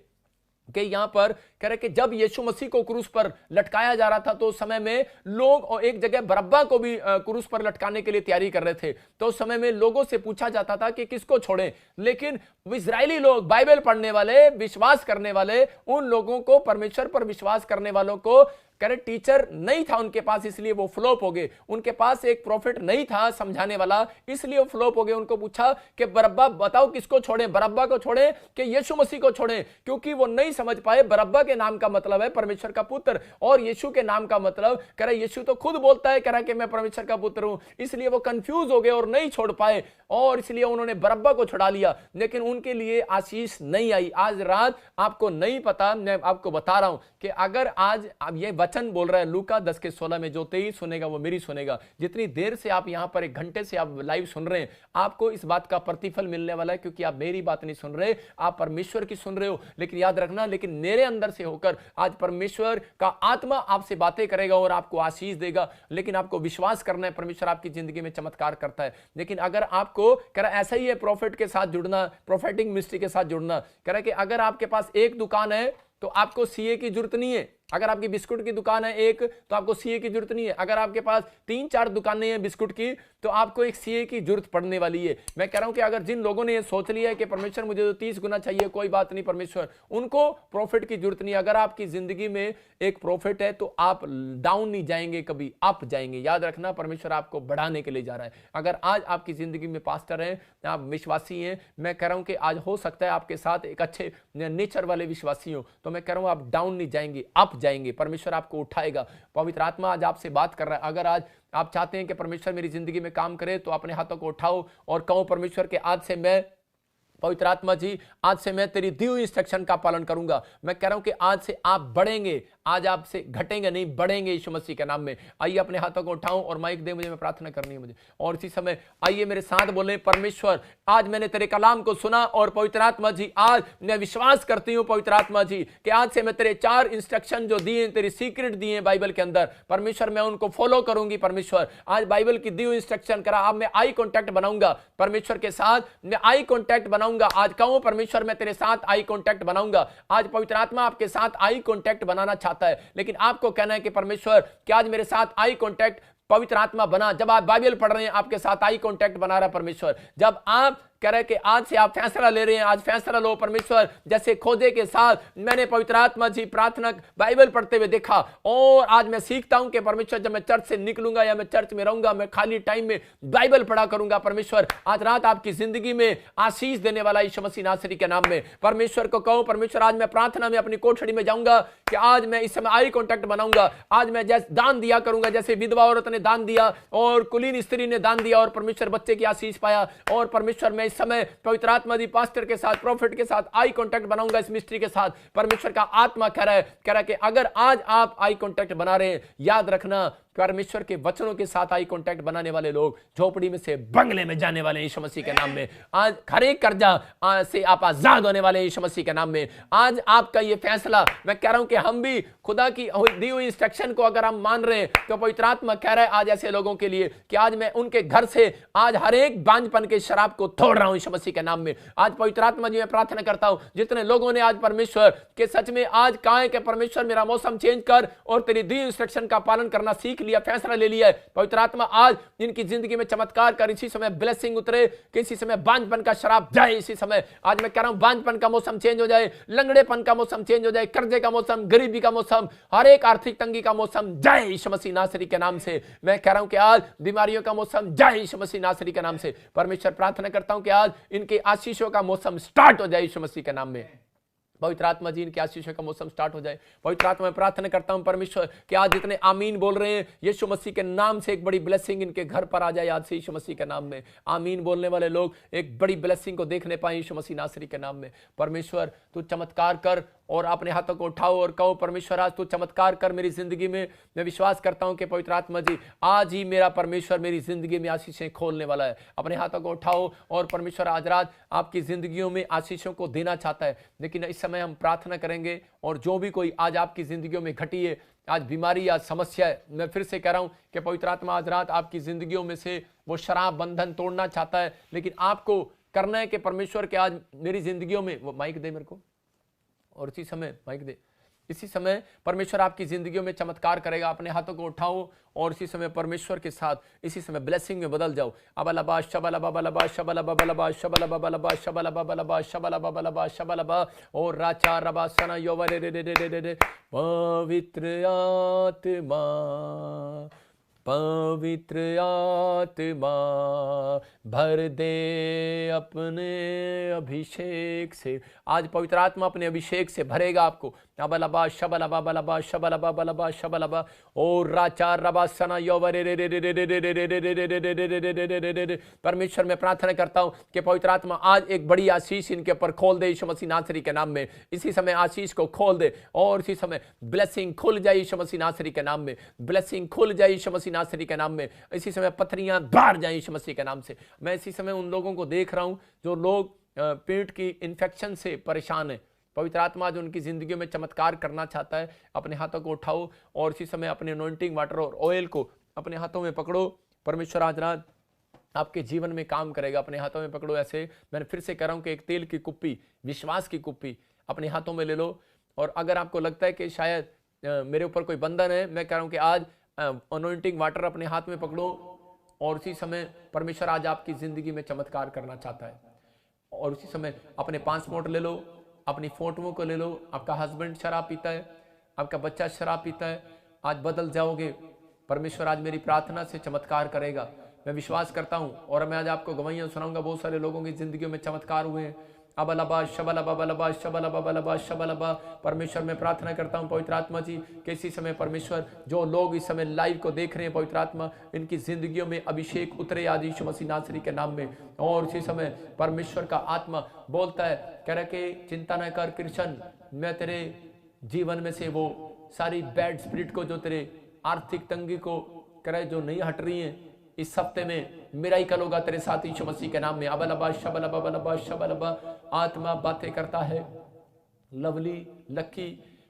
कि यहां पर कह रहे कि जब यीशु मसीह को क्रूस पर लटकाया जा रहा था तो उस समय में लोग, और एक जगह बरअब्बा को भी क्रूस पर लटकाने के लिए तैयारी कर रहे थे, तो उस समय में लोगों से पूछा जाता था कि किसको छोड़ें, लेकिन इजरायली लोग, बाइबल पढ़ने वाले, विश्वास करने वाले, उन लोगों को, परमेश्वर पर विश्वास करने वालों को करे टीचर नहीं था उनके पास, इसलिए वो फ्लॉप हो गए। उनके पास एक प्रॉफिट नहीं था समझाने वाला, इसलिए वो फ्लॉप हो गए। उनको पूछा कि बरअब्बा बताओ किसको छोड़ें, बरअब्बा को छोड़ें कि यीशु मसीह को छोड़ें, क्योंकि वो नहीं समझ पाए बरअब्बा के नाम का मतलब है परमेश्वर का पुत्र, और यीशु के नाम का मतलब, कह रहा यीशु तो खुद बोलता है, कह रहा कि मैं परमेश्वर का पुत्र हूं, इसलिए वो कंफ्यूज हो गए और नहीं छोड़ पाए, और इसलिए उन्होंने बरअब्बा को छुड़ा लिया, लेकिन उनके लिए आशीष नहीं आई। आज रात आपको नहीं पता, मैं आपको बता रहा हूं कि अगर आज अब ये वचन बोल रहा है लूका 10:16 में, जो तेरी सुनेगा वो मेरी सुनेगा। जितनी देर से आप यहां पर 1 घंटे से आप लाइव सुन रहे हैं, आपको इस बात का प्रतिफल मिलने वाला है, क्योंकि आप मेरी बात नहीं सुन रहे, आप परमेश्वर की सुन रहे हो। लेकिन याद रखना, लेकिन मेरे अंदर से होकर आज परमेश्वर का आत्मा आपसे बातें करेगा और आपको आशीष देगा, लेकिन आपको विश्वास करना है, परमेश्वर आपकी जिंदगी में चमत्कार करता है। लेकिन अगर आपको कह रहा ऐसा ही है प्रॉफिट के साथ जुड़ना, प्रोफेटिक मिनिस्ट्री के साथ जुड़ना, कह रहा कि अगर आपके पास एक दुकान है तो आपको सीए की जरूरत नहीं है। अगर आपकी बिस्कुट की दुकान है एक, तो आपको सीए की जरूरत नहीं है। अगर आपके पास 3-4 दुकानें हैं बिस्कुट की, तो आपको एक सीए की जरूरत पड़ने वाली है। मैं कह रहा हूं कि अगर जिन लोगों ने ये सोच लिया है कि परमेश्वर मुझे तो 30 गुना चाहिए, कोई बात नहीं परमेश्वर, उनको प्रॉफिट की जरूरत नहीं। अगर आपकी जिंदगी में एक प्रॉफिट है तो आप डाउन नहीं जाएंगे, कभी अप जाएंगे। याद रखना, परमेश्वर आपको बढ़ाने के लिए जा रहा है। अगर आज आपकी जिंदगी में पास्टर हैं, आप विश्वासी हैं, मैं कह रहा हूं कि आज हो सकता है आपके साथ एक अच्छे नेचर वाले विश्वासी हो, तो मैं कह रहा हूं आप डाउन नहीं जाएंगे, अप जाएंगे। परमेश्वर आपको उठाएगा। पवित्र आत्मा आज आपसे बात कर रहा है। अगर आज आप चाहते हैं कि परमेश्वर मेरी जिंदगी में काम करे, तो अपने हाथों को उठाओ और कहो परमेश्वर के आज से मैं, पवित्र आत्मा जी, आज से मैं तेरी दी हुई इंस्ट्रक्शन का पालन करूंगा। मैं कह रहा हूं कि आज से आप बढ़ेंगे, आज आपसे घटेंगे नहीं, बढ़ेंगे यीशु मसीह के नाम में। आइए अपने हाथों को उठाऊं और माइक दे मुझे, मैं प्रार्थना करनी है मुझे। और इसी समय आइए मेरे साथ बोलें, परमेश्वर आज मैंने तेरे कलाम को सुना, और पवित्र आत्मा जी आज मैं विश्वास करती हूं पवित्र आत्मा जी कि आज से मैं तेरे 4 इंस्ट्रक्शन जो दिए, तेरी सीक्रेट दिए बाइबल के अंदर, परमेश्वर मैं उनको फॉलो करूंगी। परमेश्वर आज बाइबल की दी हुई इंस्ट्रक्शन करा, अब मैं आई कॉन्टैक्ट बनाऊंगा परमेश्वर के साथ, मैं आई कॉन्टैक्ट बनाऊंगा। आज कहूं परमेश्वर मैं तेरे साथ आई कॉन्टैक्ट बनाऊंगा। आज पवित्र आत्मा आपके साथ आई कॉन्टैक्ट बनाना चाहता है, लेकिन आपको कहना है कि परमेश्वर क्या आज मेरे साथ आई कॉन्टैक्ट पवित्र आत्मा बना। जब आप बाइबल पढ़ रहे हैं, आपके साथ आई कॉन्टैक्ट बना रहा है परमेश्वर। जब आप कह रहे कि आज से आप फैसला ले रहे हैं, आज फैसला लो परमेश्वर। जैसे खोजे के साथ मैंने पवित्र आत्मा जी प्रार्थना बाइबल पढ़ते हुए देखा, और आज मैं सीखता हूं कि परमेश्वर जब मैं चर्च से निकलूंगा या मैं चर्च में रहूंगा, मैं खाली टाइम में बाइबल पढ़ा करूंगा। परमेश्वर आज रात आपकी जिंदगी में आशीष देने वाला यीशु मसीह नासरी के नाम में परमेश्वर को कहो, परमेश्वर आज मैं प्रार्थना में अपनी कोठड़ी में जाऊंगा कि आज मैं इस समय आई कॉन्टैक्ट बनाऊंगा। आज मैं जैसे दान दिया करूंगा, जैसे विधवा औरत ने दान दिया और कुलीन स्त्री ने दान दिया और परमेश्वर बच्चे की आशीष पाया। और परमेश्वर मैं इस समय पवित्र आत्मा जी पास्टर के साथ, प्रॉफिट के साथ आई कांटेक्ट बनाऊंगा इस मिस्ट्री के साथ। परमेश्वर का आत्मा कह रहा है कि अगर आज आप आई कांटेक्ट बना रहे हैं, याद रखना परमेश्वर के वचनों के साथ आई कांटेक्ट बनाने वाले लोग झोपड़ी में से बंगले में जाने वाले यीशु मसीह के नाम में। आज हर एक कर्जा से आप आजाद होने वाले यीशु मसीह के नाम में। आज आपका ये फैसला, मैं कह रहा हूं कि हम भी खुदा की दी हुई इंस्ट्रक्शन को अगर हम मान रहे हैं, तो पवित्र आत्मा कह रहा है आज ऐसे लोगों के लिए कि आज मैं उनके घर से आज हर एक बांझपन के शराब को तोड़ रहा हूं यीशु मसीह के नाम में। आज पवित्र आत्मा जी मैं प्रार्थना करता हूं, जितने लोगों ने आज परमेश्वर के सच में आज कहा है कि परमेश्वर मेरा मौसम चेंज कर और तेरी दी इंस्ट्रक्शन का पालन करना सीख लिया, फैसला ले लिया है, पवित्र आत्मा आज इनकी जिंदगी में चमत्कार कर, इसी समय ब्लेसिंग उतरे, कि इसी समय बांझपन का शराब जाए। इसी समय आज मैं कह रहा हूं बांझपन का मौसम चेंज हो जाए, लंगड़ेपन का मौसम चेंज हो जाए, कर्जे का मौसम, गरीबी का मौसम, हर एक आर्थिक तंगी का मौसम जाए यीशु मसीह नासरी के नाम से। मैं कह रहा हूं कि आज बीमारियों का मौसम जाए यीशु मसीह नासरी के नाम से। परमेश्वर प्रार्थना करता हूं कि आज इनके आशीषों का मौसम स्टार्ट हो जाए यीशु मसीह के नाम में। पवित्र आत्मा जी इनके आशीषों का मौसम स्टार्ट हो जाए। पवित्र आत्मा में प्रार्थना करता हूं परमेश्वर कि आज जितने आमीन बोल रहे हैं यीशु मसीह के नाम से एक बड़ी ब्लेसिंग इनके घर पर आ जाए आज से यीशु मसीह के नाम में। आमीन बोलने वाले लोग एक बड़ी ब्लेसिंग को देखने पाए यीशु मसीह नासरी के नाम में। परमेश्वर तू चमत्कार कर और अपने हाथों को उठाओ और कहो, परमेश्वर आज तू चमत्कार कर मेरी जिंदगी में। मैं विश्वास करता हूं कि पवित्र आत्मा जी आज ही मेरा परमेश्वर मेरी जिंदगी में आशीषें खोलने वाला है। अपने हाथों को उठाओ और परमेश्वर आज रात आपकी जिंदगियों में आशीषों को देना चाहता है। लेकिन इस समय हम प्रार्थना करेंगे, और जो भी कोई आज आपकी जिंदगियों में घटी है, आज बीमारी, आज समस्या है, मैं फिर से कह रहा हूं कि पवित्र आत्मा आज रात आपकी जिंदगियों में से वो शराब बंधन तोड़ना चाहता है। लेकिन आपको करना है कि परमेश्वर के आज मेरी जिंदगियों में, वो माइक दे मेरे को, और इसी समय माइक दे, इसी समय परमेश्वर आपकी जिंदगियों में चमत्कार करेगा। अपने हाथों को उठाओ और इसी समय परमेश्वर के साथ इसी समय ब्लेसिंग में बदल जाओ। अबलबा शबलबा बलबा शबलबा बलबा शबलबा बलबा शबलबा बलबा शबलबा बलबा शबलबा और राचा रबा सना योवरे रे रे रे रे रे। पवित्र आत्मा, पवित्र आत्मा भर दे अपने अभिषेक से। आज पवित्र आत्मा अपने अभिषेक से भरेगा आपको। अबलबा शबलबा बलबा शबलबा बलबा शबलबा और राचार रबा सना योवरे रे रे रे रे रे रे रे रे रे रे रे। परमेश्वर मैं प्रार्थना करता हूं कि पवित्र आत्मा आज एक बड़ी आशीष इनके ऊपर खोल दे यीशु मसीह नासरी के नाम में। इसी समय आशीष को खोल दे और इसी समय ब्लेसिंग खुल जाए यीशु मसीह नासरी के नाम में। ब्लेसिंग खुल जाए यीशु मसीह नासरी के नाम में। इसी समय पथरियां बाहर जाए यीशु मसीह के नाम से। मैं इसी समय उन लोगों को देख रहा हूं जो लोग पेट की इन्फेक्शन से परेशान है। पवित्र आत्मा जो उनकी जिंदगी में चमत्कार करना चाहता है। अपने हाथों को उठाओ और इसी समय अपने अनॉइंटिंग वाटर और ऑयल को अपने हाथों में पकड़ो। परमेश्वर आज रात आपके जीवन में काम करेगा। अपने हाथों में पकड़ो ऐसे। मैंने फिर से कह रहा हूं कि एक तेल की कुप्पी, विश्वास की कुप्पी अपने हाथों में ले लो। और अगर आपको लगता है कि शायद मेरे ऊपर कोई बंधन है, मैं कह रहा हूं कि आज अनॉइंटिंग वाटर अपने हाथ में पकड़ो और उसी समय परमेश्वर आज आपकी जिंदगी में चमत्कार करना चाहता है। और उसी समय अपने पासपोर्ट ले लो, अपनी फोटोओं को ले लो। आपका हस्बैंड शराब पीता है, आपका बच्चा शराब पीता है, आज बदल जाओगे। परमेश्वर आज मेरी प्रार्थना से चमत्कार करेगा, मैं विश्वास करता हूं। और मैं आज आपको गवाहियां सुनाऊंगा, बहुत सारे लोगों की जिंदगियों में चमत्कार हुए हैं। अबलबा शबलबा बलबा शबलबा बलबा शबलबा। परमेश्वर मैं प्रार्थना करता हूं पवित्र आत्मा जी कि इसी समय परमेश्वर जो लोग इस समय लाइव को देख रहे हैं, पवित्र आत्मा इनकी जिंदगियों में अभिषेक उतरे आज यीशु मसीह नासरी के नाम में। और इसी समय परमेश्वर का आत्मा बोलता है, कह रहा कि चिंता न कर कृष्ण, मैं तेरे जीवन में से वो सारी बैड स्पिरिट को, जो तेरे आर्थिक तंगी को कह रहे जो नहीं हट रही है, इस हफ्ते में मेरा ही कल होगा तेरे साथ यीशु मसीह के नाम में। अबलबा शबलबा बलबा शबलबा। आत्मा बातें करता है। लवली लकी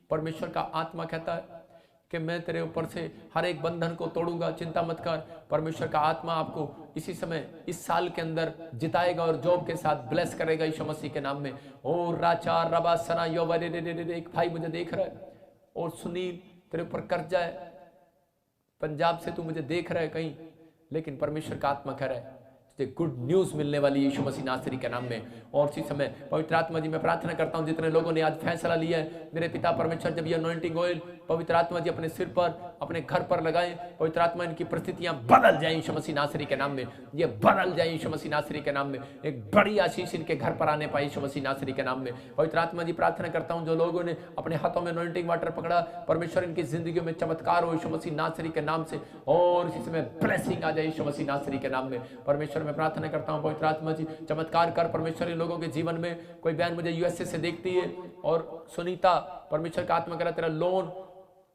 परमेश्वर का आत्मा कहता है कि मैं तेरे ऊपर से हर एक बंधन को तोड़ूंगा, चिंता मत कर। परमेश्वर का आत्मा आपको इसी समय इस साल के अंदर जिताएगा और जॉब के साथ ब्लेस करेगा यीशु मसीह के नाम में। और राचार रबा सना योवरे रे रे रे। एक भाई मुझे देख रहा है और सुनील तेरे ऊपर कर्जा है, पंजाब से तू मुझे देख रहा है कहीं, लेकिन परमेश्वर का आत्मा कह रहा है तुझे गुड न्यूज मिलने वाली यीशु मसीह नासरी के नाम में। और इसी समय पवित्र आत्मा जी मैं प्रार्थना करता हूं जितने लोगों ने आज फैसला लिया है, मेरे पिता परमेश्वर जब ये अनॉइंटिंग ऑयल पवित्र आत्मा जी अपने सिर पर, अपने घर पर लगाए, पवित्र आत्मा इनकी परिस्थितियां बदल जाए यीशु मसीह नासरी के नाम में। ये बदल जाए यीशु मसीह नासरी के नाम में। एक बड़ी आशीष इनके घर पर आने पाई यीशु मसीह नासरी के नाम में। पवित्र आत्मा जी प्रार्थना करता हूं जो लोगों ने अपने हाथों में अनॉइंटिंग वाटर पकड़ा, परमेश्वर इनकी जिंदगी में चमत्कार हो यीशु मसीह नासरी के नाम से। और इसी समय ब्लेसिंग आ जाए यीशु मसीह नासरी के नाम में। परमेश्वर मैं प्रार्थना करता हूं पवित्र आत्मा जी चमत्कार कर परमेश्वर इन लोगों के जीवन में। कोई बहन मुझे यूएसए से देखती है और सुनीता, परमेश्वर का आत्मा कह रहा तेरा लोन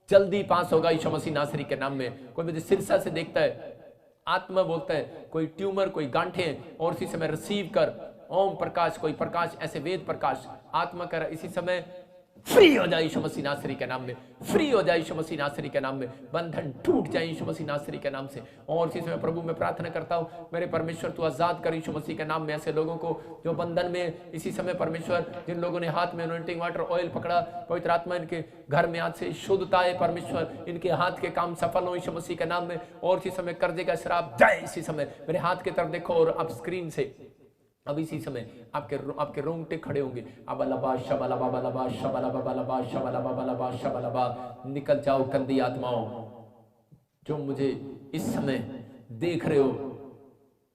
जल्दी पास होगा यीशु मसीह नासरी के नाम में। कोई मुझे सिरसा से देखता है, आत्मा बोलता है कोई ट्यूमर, कोई गांठे, और इसी समय रिसीव कर ओम प्रकाश, कोई प्रकाश ऐसे वेद प्रकाश। आत्मा कर इसी समय फ्री हो जाए यीशु मसीह नासरी के नाम में, फ्री हो जाए यीशु मसीह नासरी के नाम में। बंधन टूट जाए यीशु मसीह नासरी के नाम से। और इसी समय प्रभु मैं प्रार्थना करता हूं मेरे परमेश्वर तू आजाद कर यीशु मसीह के नाम में ऐसे लोगों को जो बंधन में इसी समय परमेश्वर, जिन लोगों ने हाथ में अनॉइंटिंग वाटर ऑयल पकड़ा, पवित्र आत्मा इनके घर में आज से शुद्धता है परमेश्वर, इनके हाथ के काम सफल हो यीशु मसीह के नाम में। और इसी समय कर्जे का श्राप जाए इसी समय। मेरे हाथ की तरफ देखो और अब स्क्रीन से अब इसी समय आपके रोंगटे खड़े होंगे। अबलबा शबलबा बलबा शबलबा बलबा शबलबा बलबा शबलबा। निकल जाओ गंदी आत्माओं जो मुझे इस समय देख रहे हो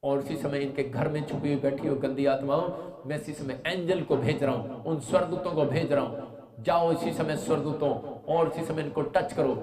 और इसी समय इनके घर में छुपी हुई बैठी हो गंदी आत्माओं, मैं इसी समय एंजल को भेज रहा हूं, उन स्वर्गदूतों को भेज रहा हूं। जाओ इसी समय स्वर्गदूतों और इसी समय इनको टच करो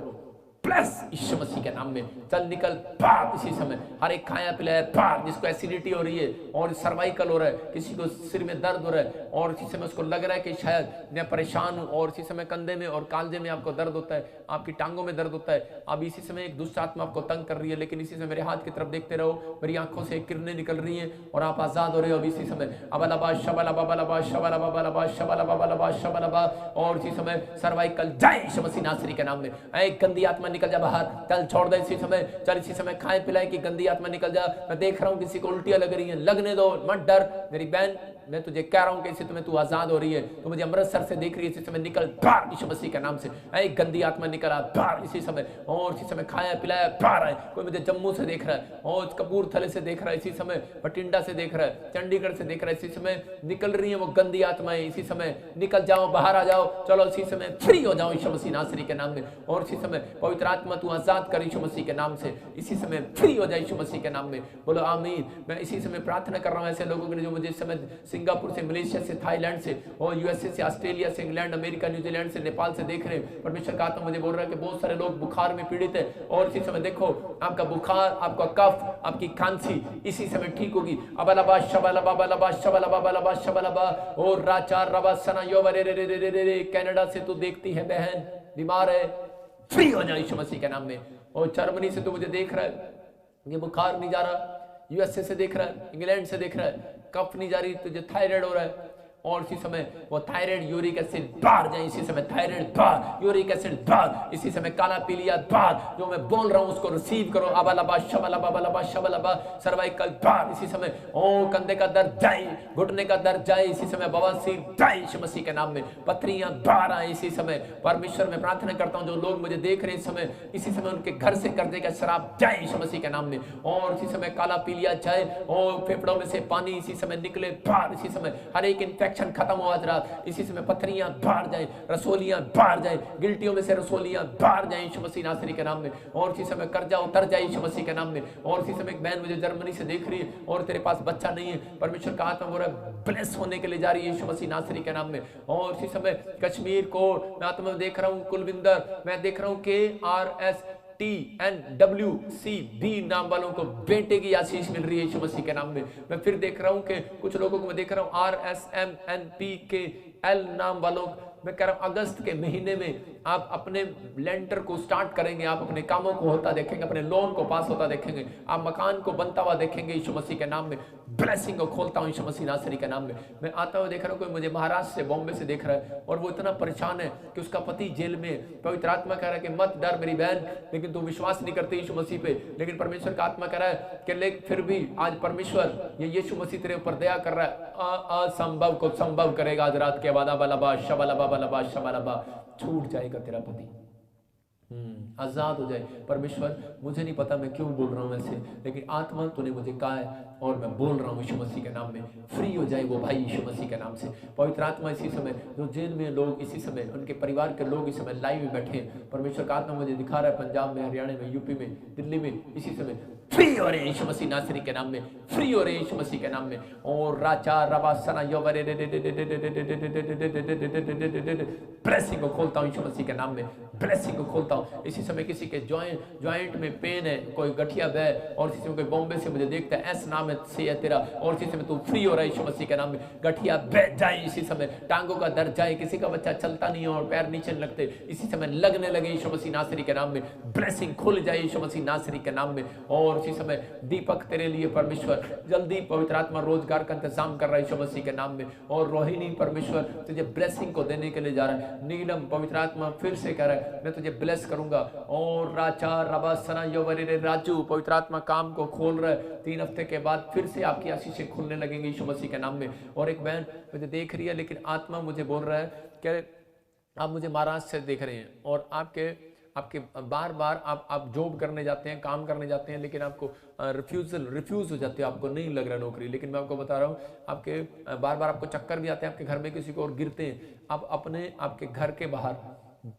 प्लस यीशु मसीह के नाम में चल निकल बाहर इसी समय। हर एक खाया पिलाया बाहर, जिसको एसिडिटी हो रही है और सर्वाइकल हो रहा है, किसी को सिर में दर्द हो रहा है और इसी समय उसको लग रहा है कि शायद मैं परेशान हूं, और इसी समय कंधे में और कालजे में आपको दर्द होता है, आपकी टांगों में दर्द होता है, अब इसी समय एक दुष्ट आत्मा आपको तंग कर रही है, लेकिन इसी समय मेरे हाथ की तरफ देखते रहो, मेरी आंखों से किरणें निकल रही हैं और आप आजाद हो रहे हो। अब इसी समय अबलबा शबलबा बलबा शबलबा बलबा शबलबा बलबा शबलबा, और इसी समय सर्वाइकल जाए यीशु मसीह नासरी के नाम में। एक गंदी आत्मा निकल जा बाहर, चल छोड़ दे इसी समय, चल इसी समय खाए पिलाए कि गंदी आत्मा निकल जा। मैं देख रहा हूं किसी को उल्टियां लग रही हैं, लगने दो, मत डर मेरी बहन, मैं तुझे कह रहा हूं कि इसी तुम्हें तू आजाद हो रही है, तो मुझे अमृतसर से देख रही है इसी समय, निकल बाहर यीशु मसीह के नाम से। एक गंदी आत्मा निकला बाहर इसी समय, और इसी समय खाया पिलाया बाहर है। कोई मुझे जम्मू से देख रहा है और कपूरथले से देख रहा है इसी समय, बठिंडा से देख रहा है, चंडीगढ़ से देख रहा है इसी समय, निकल रही है वो गंदी आत्माएं इसी समय, निकल जाओ बाहर आ जाओ, चलो इसी समय फ्री हो जाओ यीशु मसीह नासरी के नाम में। और इसी समय पवित्र आत्मा तू आजाद कर यीशु मसीह के नाम से, इसी समय फ्री हो जाए यीशु मसीह के नाम में। बोलो आमीन। मैं इसी समय प्रार्थना कर रहा हूं ऐसे लोगों के लिए जो मुझे इस समय सिंगापुर से, मलेशिया से, थाईलैंड से और यूएसए से, ऑस्ट्रेलिया से, इंग्लैंड, अमेरिका, न्यूजीलैंड से, नेपाल से देख रहे हैं। परमेश्वर का आत्मा मुझे बोल रहा है कि बहुत सारे लोग बुखार में पीड़ित है, और इसी समय देखो आपका बुखार, आपका कफ, आपकी खांसी इसी समय ठीक होगी। अबलबा शबलबा बलबा शबलबा बलबा शबलबा, और राचार रबा सना यो रे रे रे रे रे। कनाडा से तू देखती है बहन, बीमार है, फ्री हो जाए यीशु मसीह के नाम में। और जर्मनी से तू मुझे देख रहा है, ये बुखार नहीं जा रहा, यूएसए से देख रहा है, इंग्लैंड से देख रहा है, कफ नहीं जा रही, तुझे थायराइड हो रहा है, और इसी समय वो थायराइड यूरिक एसिड बाहर जाए इसी समय, थायराइड बाहर, यूरिक एसिड बाहर इसी समय, काला पीलिया बाहर, जो मैं बोल रहा हूं उसको रिसीव करो। अबलबा शबलबा बलबा शबलबा, सर्वाइकल बाहर इसी समय, ओ कंधे का दर्द जाए, घुटने का दर्द जाए इसी समय, बवासीर जाए यीशु मसीह के नाम में, पथरियां बाहर आए इसी समय। परमेश्वर में प्रार्थना करता हूं जो लोग मुझे देख रहे हैं इस समय, इसी समय उनके घर से कर्जे का शराब जाए यीशु मसीह के नाम में, और इसी समय काला पीलिया जाए, और फेफड़ों में से पानी इसी समय निकले बाहर इसी समय, हर एक इन्फेक्शन खत्म हो आज रात इसी समय, पथरियां बाहर जाए, रसोलियां बाहर जाए, गिल्टियों में से रसोलियां बाहर जाए यीशु मसीह नासरी के नाम में, और इसी समय कर्जा उतर जाए यीशु मसीह के नाम में। और इसी समय एक बहन मुझे जर्मनी से देख रही है और तेरे पास बच्चा नहीं है, परमेश्वर का आत्मा बोल रहा है ब्लेस होने के लिए जा रही है यीशु मसीह नासरी के नाम में। और इसी समय कश्मीर को मैं आत्मा में देख रहा हूँ, कुलविंदर मैं देख रहा हूँ, KRSTNWCB नाम वालों को बेटे की आशीष मिल रही है यीशु मसीह के नाम में। मैं फिर देख रहा हूं कि कुछ लोगों को मैं देख रहा हूं RSMNPKL नाम वालों, मैं कह रहा हूं अगस्त के महीने में आप अपने लेंटर को स्टार्ट करेंगे, आप अपने कामों को होता देखेंगे, अपने लोन को पास होता देखेंगे, आप मकान को बनता हुआ देखेंगे यीशु मसीह के नाम में। ब्लेसिंग को खोलता हूं यीशु मसीह नासरी के नाम में। मैं आता हुआ देख रहा हूं, कोई मुझे महाराष्ट्र से, बॉम्बे से देख रहा है और वो इतना परेशान है कि उसका पति जेल में। पवित्र आत्मा कह रहा है कि मत डर मेरी बहन, लेकिन तू विश्वास नहीं करती यीशु मसीह पे, लेकिन परमेश्वर का आत्मा कह रहा है कि लेकिन फिर भी आज परमेश्वर ये यीशु मसीह तेरे ऊपर दया कर रहा है, असंभव को संभव करेगा आज रात के बाद। बलबा शबलबा बलबा शबलबा, छूट जाएगा तेरा पति, आजाद हो जाए। परमेश्वर मुझे नहीं पता मैं क्यों बोल रहा हूं ऐसे, लेकिन आत्मा तूने मुझे कहा है और मैं बोल रहा हूं यीशु मसीह के नाम में, फ्री हो जाए वो भाई यीशु मसीह के नाम से। पवित्र आत्मा इसी समय जो जेल में लोग इसी समय, उनके परिवार के लोग इस समय लाइव में बैठे हैं, परमेश्वर का आत्मा मुझे दिखा रहा है पंजाब में, हरियाणा में, यूपी में, दिल्ली में इसी समय फ्री हो रहे हैं यीशु मसीह नासरी के नाम में, फ्री हो रहे हैं यीशु मसीह के नाम में। और राचा रबासना योवरे ब्लेसिंग को खोलता हूं यीशु मसीह के नाम में, ब्लेसिंग को खोलता हूं। इसी समय किसी के जॉइंट में पेन है, कोई गठिया है, और इसी समय कोई बॉम्बे से मुझे देखता है, ऐसा नाम से है तेरा, और इसी समय तू फ्री हो रहा है यीशु मसीह के नाम में। गठिया बैठ जाए इसी समय, टांगों का दर्द जाए, किसी का बच्चा चलता नहीं और पैर नीचे लगते इसी समय लगने लगे यीशु मसीह नासरी के नाम में। ब्लेसिंग खुल जाए यीशु मसीह नासरी के नाम में। और इसी समय दीपक तेरे लिए परमेश्वर जल्दी पवित्र आत्मा रोजगार का इंतजाम कर रहा है यीशु मसीह के नाम में। और रोहिणी परमेश्वर तुझे ब्लेसिंग को देने के लिए जा रहा है। नीलम पवित्र आत्मा फिर से कह रहा है मैं तुझे ब्लेस करूंगा। और राचा रबासना योवरे राजू पवित्र आत्मा काम को खोल रहा है, 3 हफ्ते के बाद फिर से आपकी आशीषें खुलने लगेंगी यीशु मसीह के नाम में। और एक बहन मुझे देख रही है, लेकिन आत्मा मुझे बोल रहा है कि आप मुझे महाराष्ट्र से देख रहे हैं और आपके बार बार आप जॉब करने जाते हैं, काम करने जाते हैं, लेकिन आपको रिफ्यूज हो जाते हैं, आपको नहीं लग रहा नौकरी। लेकिन मैं आपको बता रहा हूँ, आपके बार बार आपको चक्कर भी आते हैं, आपके घर में किसी को और गिरते हैं। आप आपके घर के बाहर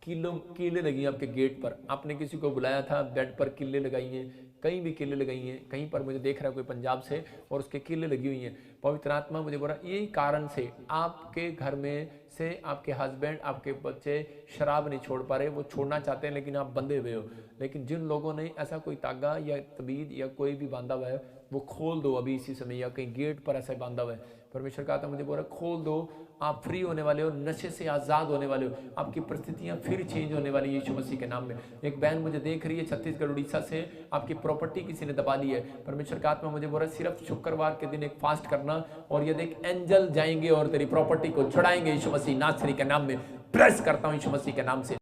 कीले लगी आपके गेट पर, आपने किसी को बुलाया था, बेड पर कीले लगाई हैं, कहीं भी कीलें लगाई हैं, कहीं पर मुझे देख रहा है कोई पंजाब से और उसके कीलें लगी हुई हैं। पवित्र आत्मा मुझे बोल रहा यही कारण से आपके घर में से आपके हस्बैंड, आपके बच्चे शराब नहीं छोड़ पा रहे, वो छोड़ना चाहते हैं लेकिन आप बंधे हुए हो। लेकिन जिन लोगों ने ऐसा कोई तागा या तबीद या कोई भी बांधा हुआ है वो खोल दो अभी इसी समय, या कहीं गेट पर ऐसा बांधा हुआ है, परमेश्वर का आत्मा मुझे बोल रहा खोल दो, आप फ्री होने वाले हो, नशे से आज़ाद होने वाले हो, आपकी परिस्थितियां फिर चेंज होने वाली यीशु मसीह के नाम में। एक बहन मुझे देख रही है छत्तीसगढ़ उड़ीसा से, आपकी प्रॉपर्टी किसी ने दबा ली है, परमेश्वर का आत्मा मुझे बोल रहा है सिर्फ शुक्रवार के दिन एक फास्ट करना और ये देख एंजल जाएंगे और तेरी प्रॉपर्टी को छुड़ाएंगे यीशु मसीह नासरी के नाम में। प्रेस करता हूँ यीशु मसीह के नाम से।